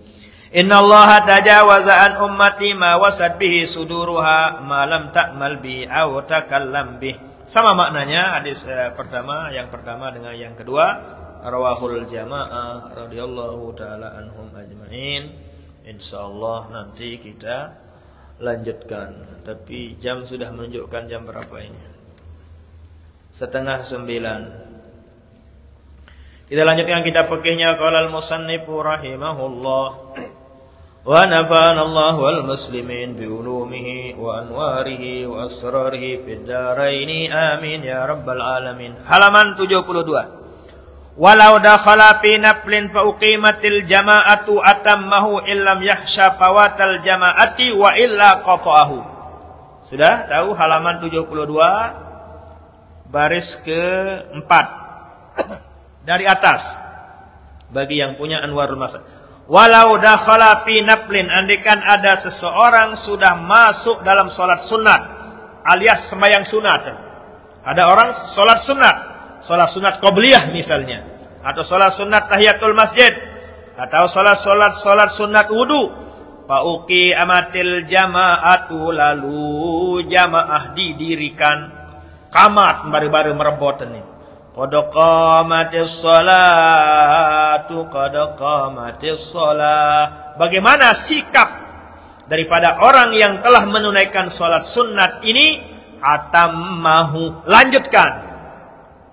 Innallaha tajawaza an ummati ma wasad bihi suduruha ma lam ta'mal bi aw takallam bih. Sama maknanya hadis pertama, yang pertama dengan yang kedua. Rawahul jamaah radhiyallahu taala anhum ajmain. Insyaallah nanti kita lanjutkan. Tapi jam sudah menunjukkan jam berapa ini? 8:30. Kita lanjutkan kitab fikihnya. Qala al-musannifu rahimahullah wa nafa'ana Allah wal muslimin bi ulumihi wa anwarihi wa asrarihi fid dharain amin ya rabbal alamin. Halaman 72. Walau dakhala fi naflin fa uqimatil jama'atu atammahu illam yakhsha fawatal jama'ati wa illa qata'ahu. Sudah tahu halaman 72 baris ke-4 dari atas bagi yang punya Anwarul Masad. Walau dakhala fi naflin, andikan ada seseorang sudah masuk dalam salat sunat alias sembahyang sunat. Ada orang salat sunat qabliyah misalnya, atau salat sunat tahiyatul masjid, atau salat sunat wudu. Fa uqimatil jama'atu, lalu jamaah didirikan. Qamat baru-baru merebot ini. Qad qamatis salatu, qad qamatis salah. Bagaimana sikap daripada orang yang telah menunaikan salat sunat ini? Atammahu, lanjutkan,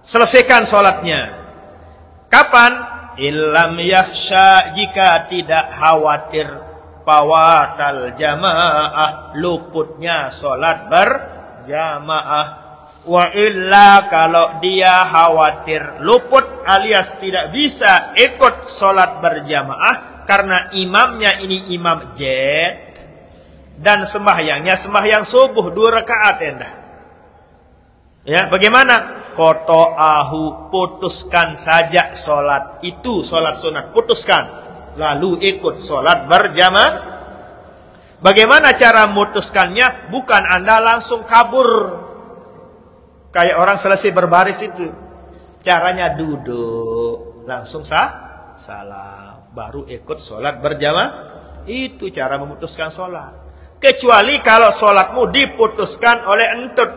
selesaikan salatnya. Kapan? Illam yakhsha, jika tidak khawatir fawatal jamaah, luputnya salat berjamaah. Wa illa, kalau dia khawatir luput alias tidak bisa ikut sholat berjamaah karena imamnya ini imam jet dan sembahyangnya sembahyang subuh 2 rakaat endah. Ya, bagaimana? Qata'ahu, putuskan saja sholat itu, sholat sunat, putuskan, lalu ikut sholat berjamaah. Bagaimana cara memutuskannya? Bukan Anda langsung kabur kayak orang selesai berbaris itu. Caranya duduk, langsung salam, baru ikut sholat berjamaah. Itu cara memutuskan sholat. Kecuali kalau sholatmu diputuskan oleh entut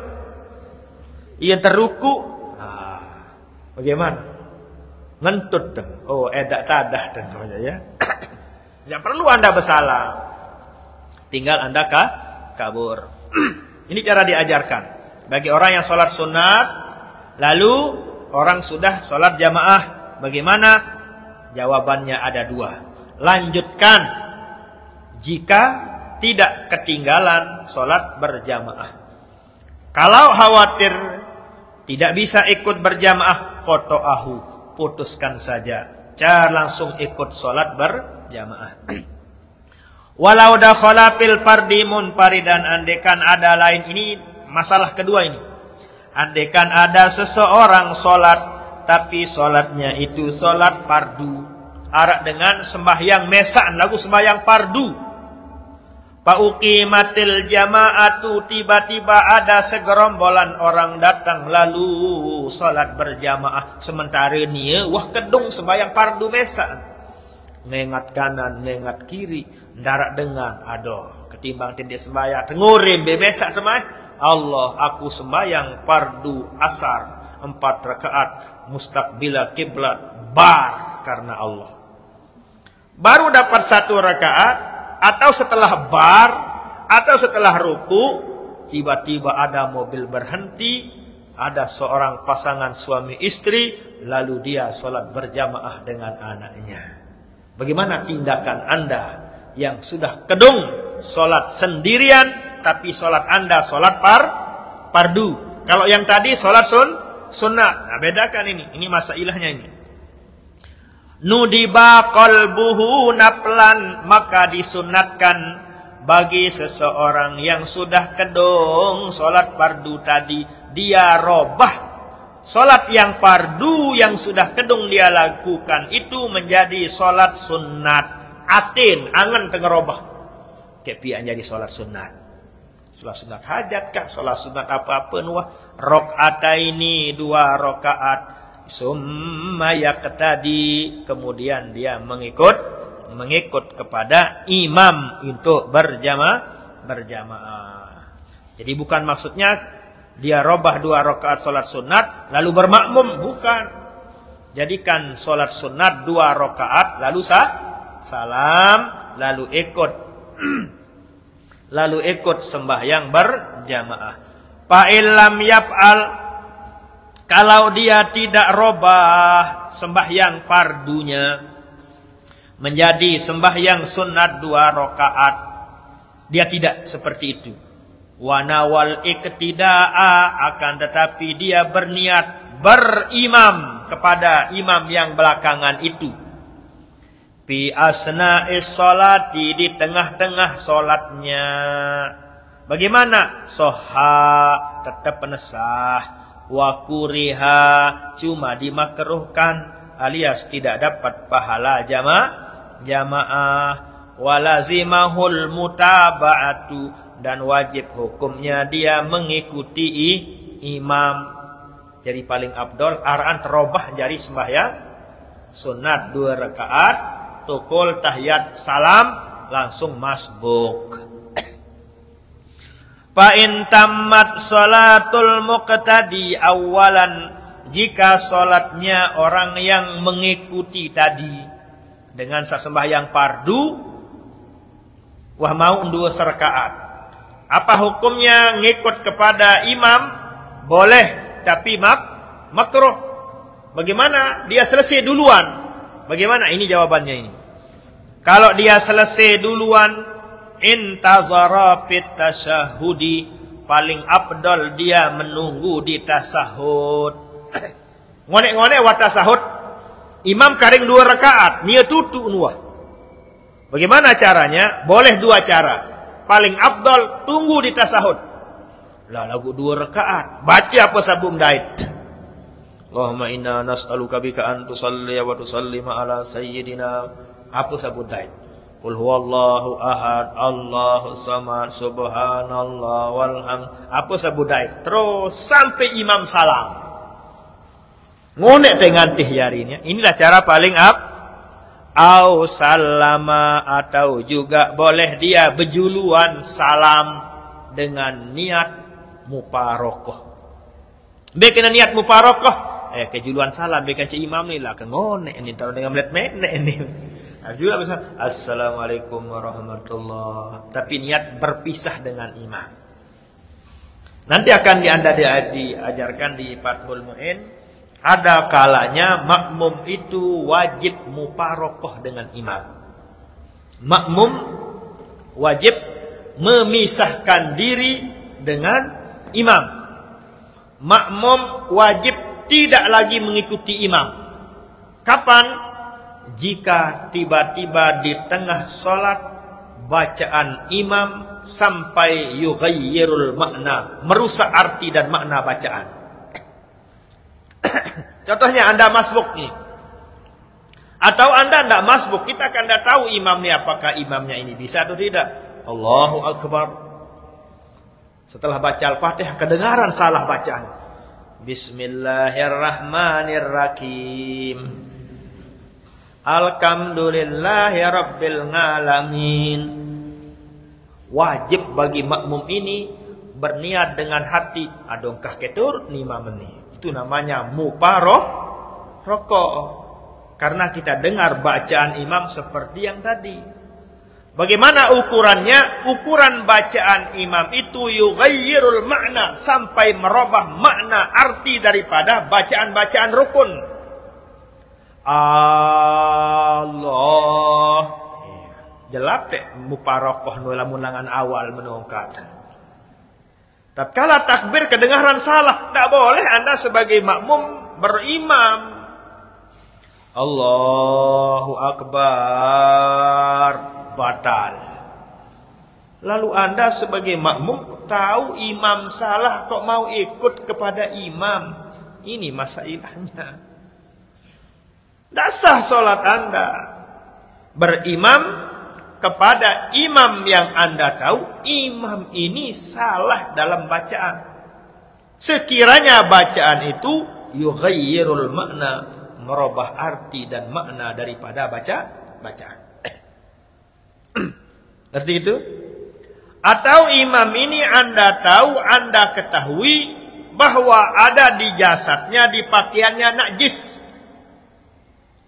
yang terruku, bagaimana? Ngentut dong. Oh, edak tadah dong namanya ya. Tidak perlu Anda bersalam, tinggal Anda kabur. Ini cara diajarkan bagi orang yang sholat sunat, lalu orang sudah sholat jamaah. Bagaimana? Jawabannya ada 2. Lanjutkan jika tidak ketinggalan sholat berjamaah. Kalau khawatir tidak bisa ikut berjamaah, qata'ahu, putuskan saja, jangan langsung ikut sholat berjamaah. Walau dakhala fil fardi munfaridan, andekan ada lain, ini masalah kedua ini. Andaikan ada seseorang sholat, tapi sholatnya itu sholat fardu, arak dengan sembahyang mesan, lagu sembahyang fardu. Fa uqimatil jama'atu, tiba-tiba ada segerombolan orang datang lalu sholat berjamaah. Sementara ini wah kedung sembahyang fardu mesan, ngengat kanan, ngengat kiri, ndarak dengan, aduh, ketimbang tindih sembahyang tengurim bebesak temai. Allah, aku sembahyang fardu asar 4 rakaat mustaqbilah kiblat, bar karena Allah. Baru dapat 1 rakaat, atau setelah bar, atau setelah ruku, tiba-tiba ada mobil berhenti, ada seorang pasangan suami istri, lalu dia sholat berjamaah dengan anaknya. Bagaimana tindakan Anda yang sudah kedung sholat sendirian, tapi sholat Anda sholat fardu? Kalau yang tadi sholat sunnah. Nah, bedakan ini. Ini masalahnya ini. Nudiba qalbuhu naflan, maka disunatkan bagi seseorang yang sudah kedung sholat fardu tadi, dia robah sholat yang fardu yang sudah kedung dia lakukan itu menjadi sholat sunnat. Atin, angan tengerobah kepian jadi sholat sunnat. Sholat sunat hajat kah, sholat sunat apa-apa nuah, rakaataini 2 rakaat, summa yaqtadi, kemudian dia mengikut kepada imam untuk berjamaah. Jadi bukan maksudnya dia robah 2 rakaat sholat sunat lalu bermakmum, bukan. Jadikan sholat sunat 2 rakaat lalu salam, lalu ikut sembahyang berjamaah. Fa illam yaf'al, Kalau dia tidak robah sembahyang fardunya menjadi sembahyang sunat 2 rakaat, dia tidak seperti itu. Wa nawal iktida'a, akan tetapi dia berniat berimam kepada imam yang belakangan itu. Fi asna'is sholati, di tengah-tengah solatnya. Bagaimana? Soha, tetap penasah. Wa kuriha, cuma dimakruhkan, alias tidak dapat pahala jamaah. Walazimahul mutaba'atu, dan wajib hukumnya dia mengikuti imam. Jadi paling abdol araan terobah jadi sembahyang sunat 2 rakaat, tukul tahiyat salam langsung masbuk. Fa in tammat salatul muqtadi awalan, jika salatnya orang yang mengikuti tadi dengan sembahyang fardu, wah mau 2 rakaat. Apa hukumnya ngikut kepada imam? Boleh, tapi makruh. Bagaimana? Dia selesai duluan. Bagaimana? Ini jawabannya ini. Kalau dia selesai duluan, intazara fit tasyahudi, paling afdal dia menunggu di tasahud. Ngonek-ngonek wa tasahud. Imam karing 2 rakaat, nia tutu nuah. Bagaimana caranya? Boleh 2 cara. Paling afdal tunggu di tasahud. Lah lagu 2 rakaat, baca apa sabum dait. Allahumma inna nas'aluka bika an tusalli wa tusallima ala sayyidina, apa sabut dait. Qul huwallahu ahad, Allahu samad, subhanallah walham, apa sabut dait. Terus sampai imam salam. Ngonek dengan tihyarinya. Inilah cara paling au salama, atau juga boleh dia berjuluan salam dengan niat muparokoh. Bikin niat muparokoh, kejuluan salam bikin cik imam ni lah kengonek ini tahu dengan melet-melet ini. Juga bisa assalamualaikum warahmatullah, tapi niat berpisah dengan imam. Nanti akan diajarkan di Fathul Mu'in. Ada kalanya makmum itu wajib muparokoh dengan imam. Makmum wajib memisahkan diri dengan imam. Makmum wajib tidak lagi mengikuti imam. Kapan? Jika tiba-tiba di tengah solat bacaan imam sampai yughayyirul makna, merusak arti dan makna bacaan. Contohnya Anda masbuk nih, atau Anda tidak masbuk, kita akan tidak tahu imamnya apakah imamnya ini bisa atau tidak. Allahu Akbar. Setelah baca Al-Fatihah kedengaran salah bacaan. Bismillahirrahmanirrahim. Alhamdulillahi rabbil alamin. Wajib bagi makmum ini berniat dengan hati, adongkah ketur nima menit. Itu namanya muparokoh. Karena kita dengar bacaan imam seperti yang tadi. Bagaimana ukurannya? Ukuran bacaan imam itu yughayyirul makna, sampai merubah makna arti daripada bacaan-bacaan rukun. Allah. Jelap deh muparokoh nula mulangan awal menongkat. Tapi kalau takbir kedengaran salah, tidak boleh Anda sebagai makmum berimam. Allahu Akbar, batal. Lalu Anda sebagai makmum tahu imam salah, kok mau ikut kepada imam? Ini masalahnya. Tidak sah solat Anda. Berimam kepada imam yang Anda tahu imam ini salah dalam bacaan. Sekiranya bacaan itu yughayyirul makna, merubah arti dan makna daripada bacaan. Ngerti itu? Atau imam ini Anda tahu, Anda ketahui bahwa ada di jasadnya, di pakaiannya najis.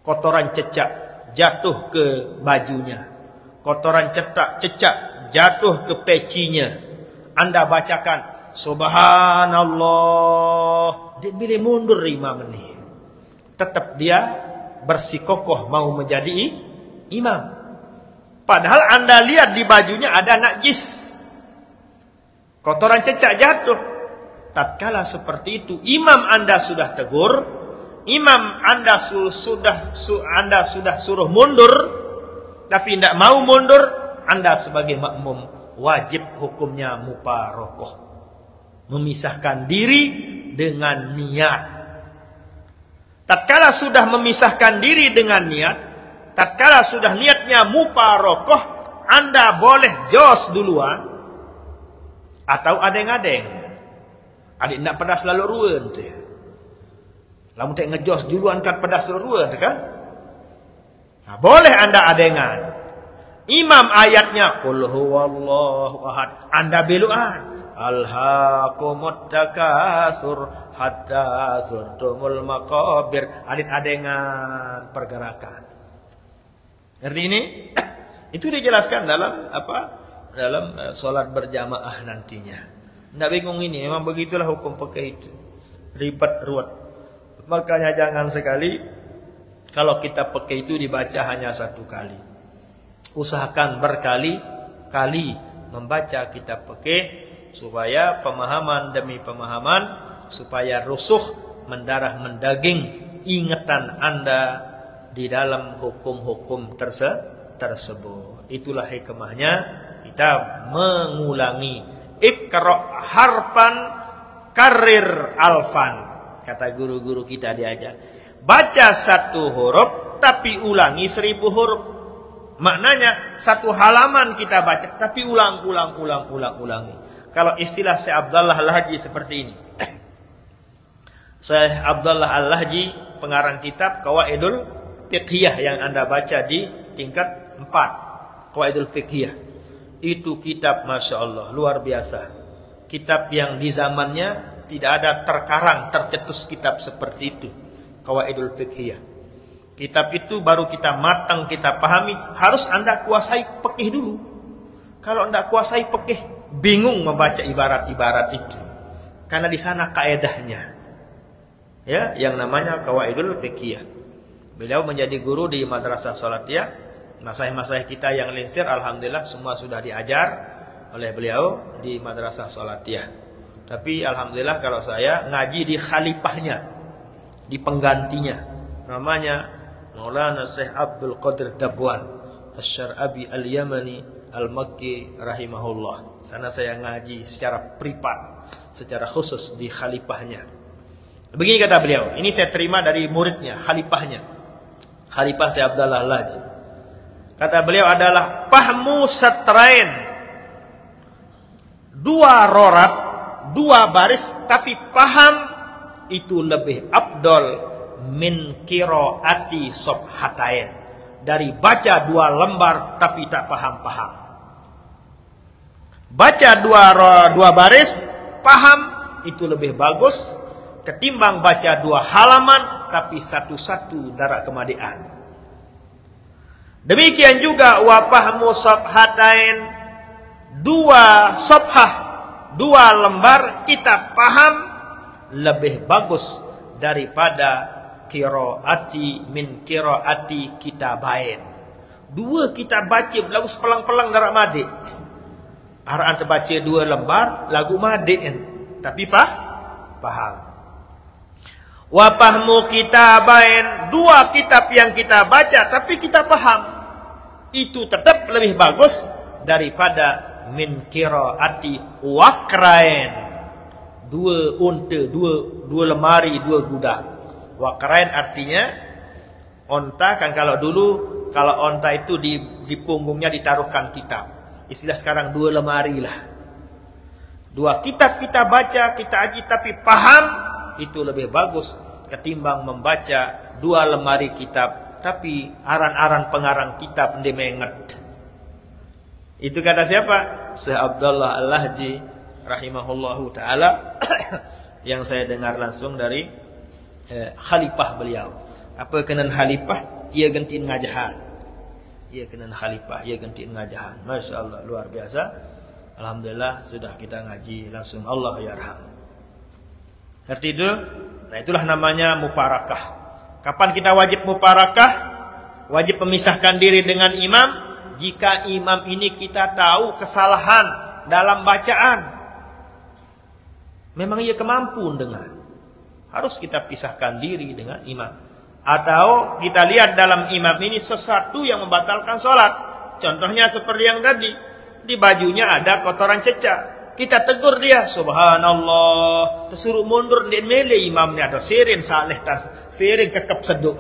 Kotoran cecak jatuh ke bajunya. Kotoran cecak jatuh ke pecinya. Anda bacakan subhanallah, dia milih mundur imam ini. Tetap dia bersikokoh mau menjadi imam. Padahal Anda lihat di bajunya ada najis, kotoran cecak jatuh. Tatkala seperti itu, imam Anda sudah tegur, imam Anda Anda sudah suruh mundur, tapi tidak mau mundur, Anda sebagai makmum wajib hukumnya muparokoh, memisahkan diri dengan niat. Tatkala sudah memisahkan diri dengan niat, tatkala sudah niatnya muparokoh, Anda boleh jos duluan atau adeng-adeng. Adik nak pedas lalu ruan tu. Lamun tak ngejos duluan kan pedas lalu ruan kan? Nah, boleh Anda adengan. Imam ayatnya qul huwallahu ahad, Anda beluan. Alhaakumut takasur hatta zurtumul maqabir. Adik adengan pergerakan. Ngerti ini? Itu dijelaskan dalam apa? Dalam solat berjamaah nantinya. Tidak bingung ini, memang begitulah hukum fikih itu. Ribet ruwet. Makanya jangan sekali kalau kita fikih itu dibaca hanya satu kali. Usahakan berkali-kali membaca kitab fikih supaya pemahaman demi pemahaman, supaya rusuh mendarah mendaging ingatan Anda di dalam hukum-hukum tersebut. Itulah hikmahnya kita mengulangi. Iqra harfan karir alfan, kata guru-guru kita diajar. Baca satu huruf tapi ulangi 1000 huruf. Maknanya satu halaman kita baca tapi ulangi. Kalau istilah Syekh Abdullah Al-Haji seperti ini. Syekh Abdullah Al-Haji pengarang kitab Qawaidul Fiqhiyah yang Anda baca di tingkat 4. Qawaidul Fiqhiyah. Itu kitab Masya Allah luar biasa. Kitab yang di zamannya tidak ada tercetus kitab seperti itu. Qawaidul Fiqhiyah. Kitab itu baru kita matang, kita pahami. Harus Anda kuasai fikih dulu. Kalau Anda kuasai fikih, bingung membaca ibarat-ibarat itu. Karena di sana kaedahnya. Ya, yang namanya Qawaidul Fiqhiyah. Beliau menjadi guru di Madrasah Salatiyah. Masaih-masaih kita yang linsir, alhamdulillah semua sudah diajar oleh beliau di Madrasah Salatiyah. Tapi alhamdulillah kalau saya ngaji di khalifahnya, di penggantinya, namanya Maulana Syekh Abdul Qadir Dabwan Asy-Syar'abi Al-Yamani Al-Makki rahimahullah. Sana saya ngaji secara privat, secara khusus di khalifahnya. Begini kata beliau, ini saya terima dari muridnya, khalifahnya, Khalifah Syekh Abdullah Al-Haji. Kata beliau adalah pahmu satrain, 2 rorat, 2 baris, tapi paham itu lebih afdol min qiraati sabhatain, dari baca 2 lembar tapi tak paham-paham. Baca 2 baris, paham itu lebih bagus ketimbang baca 2 halaman tapi satu-satu darah kemadian. Demikian juga wa fahmu sabhatain, 2 sabhah, 2 lembar kita paham lebih bagus daripada qiraati min qiraati kitabain. 2 kita baca lagu sepelang-pelang darah madi. Araan terbaca 2 lembar lagu madi tapi paham. Wa fahmu kitabain, 2 kitab yang kita baca tapi kita paham, itu tetap lebih bagus daripada min qiraati waqrain, 2 unta, 2 lemari, 2 gudang. Waqrain artinya onta kan, kalau dulu kalau onta itu di punggungnya ditaruhkan kitab. Istilah sekarang 2 lemari lah. 2 kitab kita baca, kita aji tapi paham, itu lebih bagus ketimbang membaca 2 lemari kitab tapi aran-aran pengarang kitab ndemenget. Itu kata siapa? Syekh Abdullah Al-Haji rahimahullahu taala yang saya dengar langsung dari khalifah beliau. Apa kenan khalifah? Ia gentiin ngajahan. Ia kenan khalifah, ia gentiin ngajahan. Masya Allah, luar biasa. Alhamdulillah sudah kita ngaji langsung. Allah yarham. Ngerti itu? Nah, itulah namanya muparakah. Kapan kita wajib muparakah? Wajib memisahkan diri dengan imam jika imam ini kita tahu kesalahan dalam bacaan. Memang ia kemampu dengan. Harus kita pisahkan diri dengan imam. Atau kita lihat dalam imam ini sesuatu yang membatalkan sholat. Contohnya seperti yang tadi. Di bajunya ada kotoran cecak. Kita tegur dia. Subhanallah. Disuruh mundur. Dia mele imamnya. Ada sirin saleh. Sirin kekep seduk.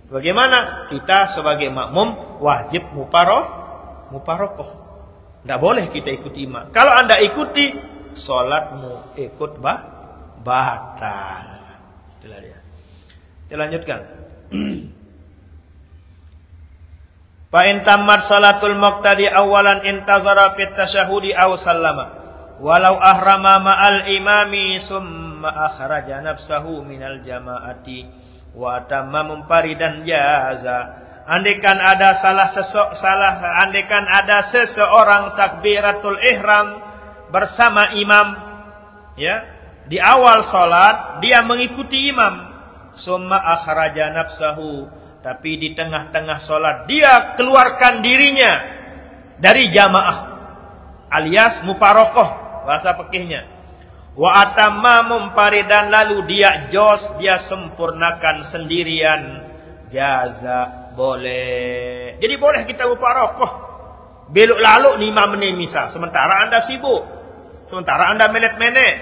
Bagaimana? Kita sebagai makmum wajib muparokoh. Tidak boleh kita ikuti imam. Kalau anda ikuti, sholatmu ikut batal. Itulah dia. Kita lanjutkan. Fa in tammat salatul muqtadi awalan intazara fit tasyahudi aw sallama walau ahrama ma'al imami summa akhraja nafsahu minal jama'ati wa tamma munfaridan jaza. Andaikan ada andaikan ada seseorang takbiratul ihram bersama imam, ya, di awal salat dia mengikuti imam, summa akhraja nafsahu, tapi di tengah-tengah salat dia keluarkan dirinya dari jamaah, alias muparokoh bahasa fikihnya. Wa atamma munfaridan, lalu dia sempurnakan sendirian, jaza, boleh. Jadi boleh kita muparokoh. Belok lalu nih imam nih misal, sementara anda sibuk, sementara anda melet-menet,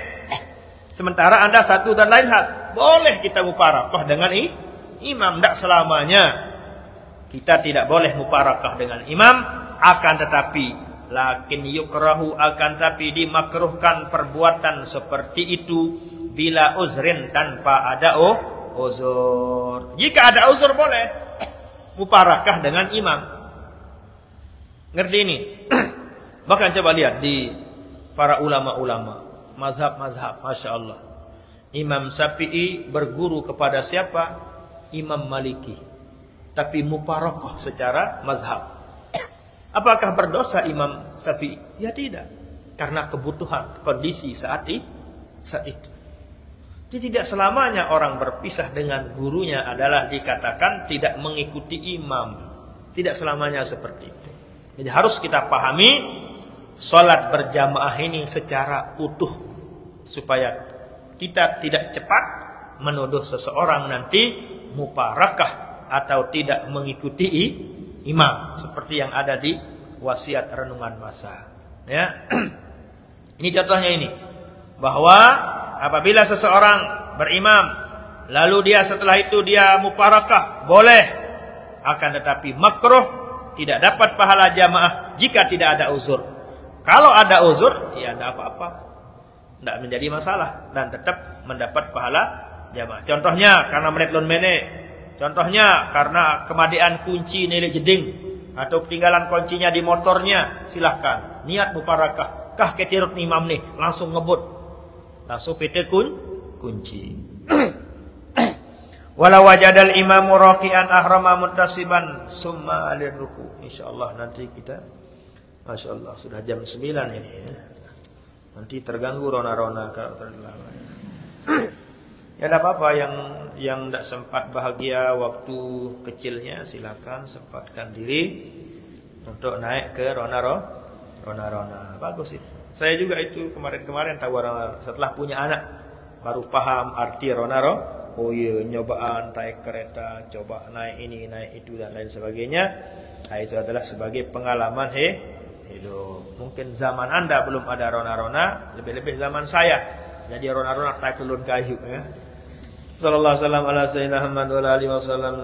sementara anda satu dan lain hal, boleh kita muparokoh dengan imam. Tidak selamanya kita tidak boleh muparokoh dengan imam, akan tetapi lakin yukrahu, akan tapi dimakruhkan perbuatan seperti itu bila uzrin, tanpa ada uzur. Jika ada uzur boleh muparakah dengan imam. Ngerti ini? Bahkan coba lihat di para ulama-ulama mazhab-mazhab, Masya Allah. Imam Syafi'i berguru kepada siapa? Imam Maliki. Tapi muparakah secara mazhab. Apakah berdosa Imam Syafi'i? Ya tidak. Karena kebutuhan, kondisi saat itu. Jadi tidak selamanya orang berpisah dengan gurunya adalah dikatakan tidak mengikuti imam. Tidak selamanya seperti itu. Jadi harus kita pahami sholat berjamaah ini secara utuh, supaya kita tidak cepat menuduh seseorang nanti muparakah atau tidak mengikuti imam, seperti yang ada di wasiat renungan masa. Ya, ini contohnya ini, bahwa apabila seseorang berimam, lalu dia setelah itu dia muparakah, boleh. Akan tetapi makruh, tidak dapat pahala jamaah jika tidak ada uzur. Kalau ada uzur, ya tidak apa-apa, tidak menjadi masalah dan tetap mendapat pahala jamaah. Contohnya karena menetlon mene, contohnya karena kemadian kunci nilai jeding, atau ketinggalan kuncinya di motornya, silahkan niat muparakah. Kah ketirut imam nih, langsung ngebut, langsung pete kunci. Walau wajadal imamu raqi'an ahrama muttasiban summa alir ruku. Insyaallah nanti kita, Masya Allah sudah jam 9 ini ya. Nanti terganggu rona-rona kalau terlalu. Ya tidak apa-apa, yang tidak sempat bahagia waktu kecilnya silakan sempatkan diri untuk naik ke rona-rona. Bagus itu. Saya juga itu kemarin tahu rona, setelah punya anak baru paham arti rona-rona. Oh iya, nyobaan naik kereta, coba naik ini, naik itu dan lain sebagainya. Nah, itu adalah sebagai pengalaman hidup. Mungkin zaman Anda belum ada rona-rona, lebih-lebih zaman saya. Jadi rona-rona naik lulun kayu ya. Sallallahu alaihi wasallam ala sayyidina Muhammad wa alihi wasallam.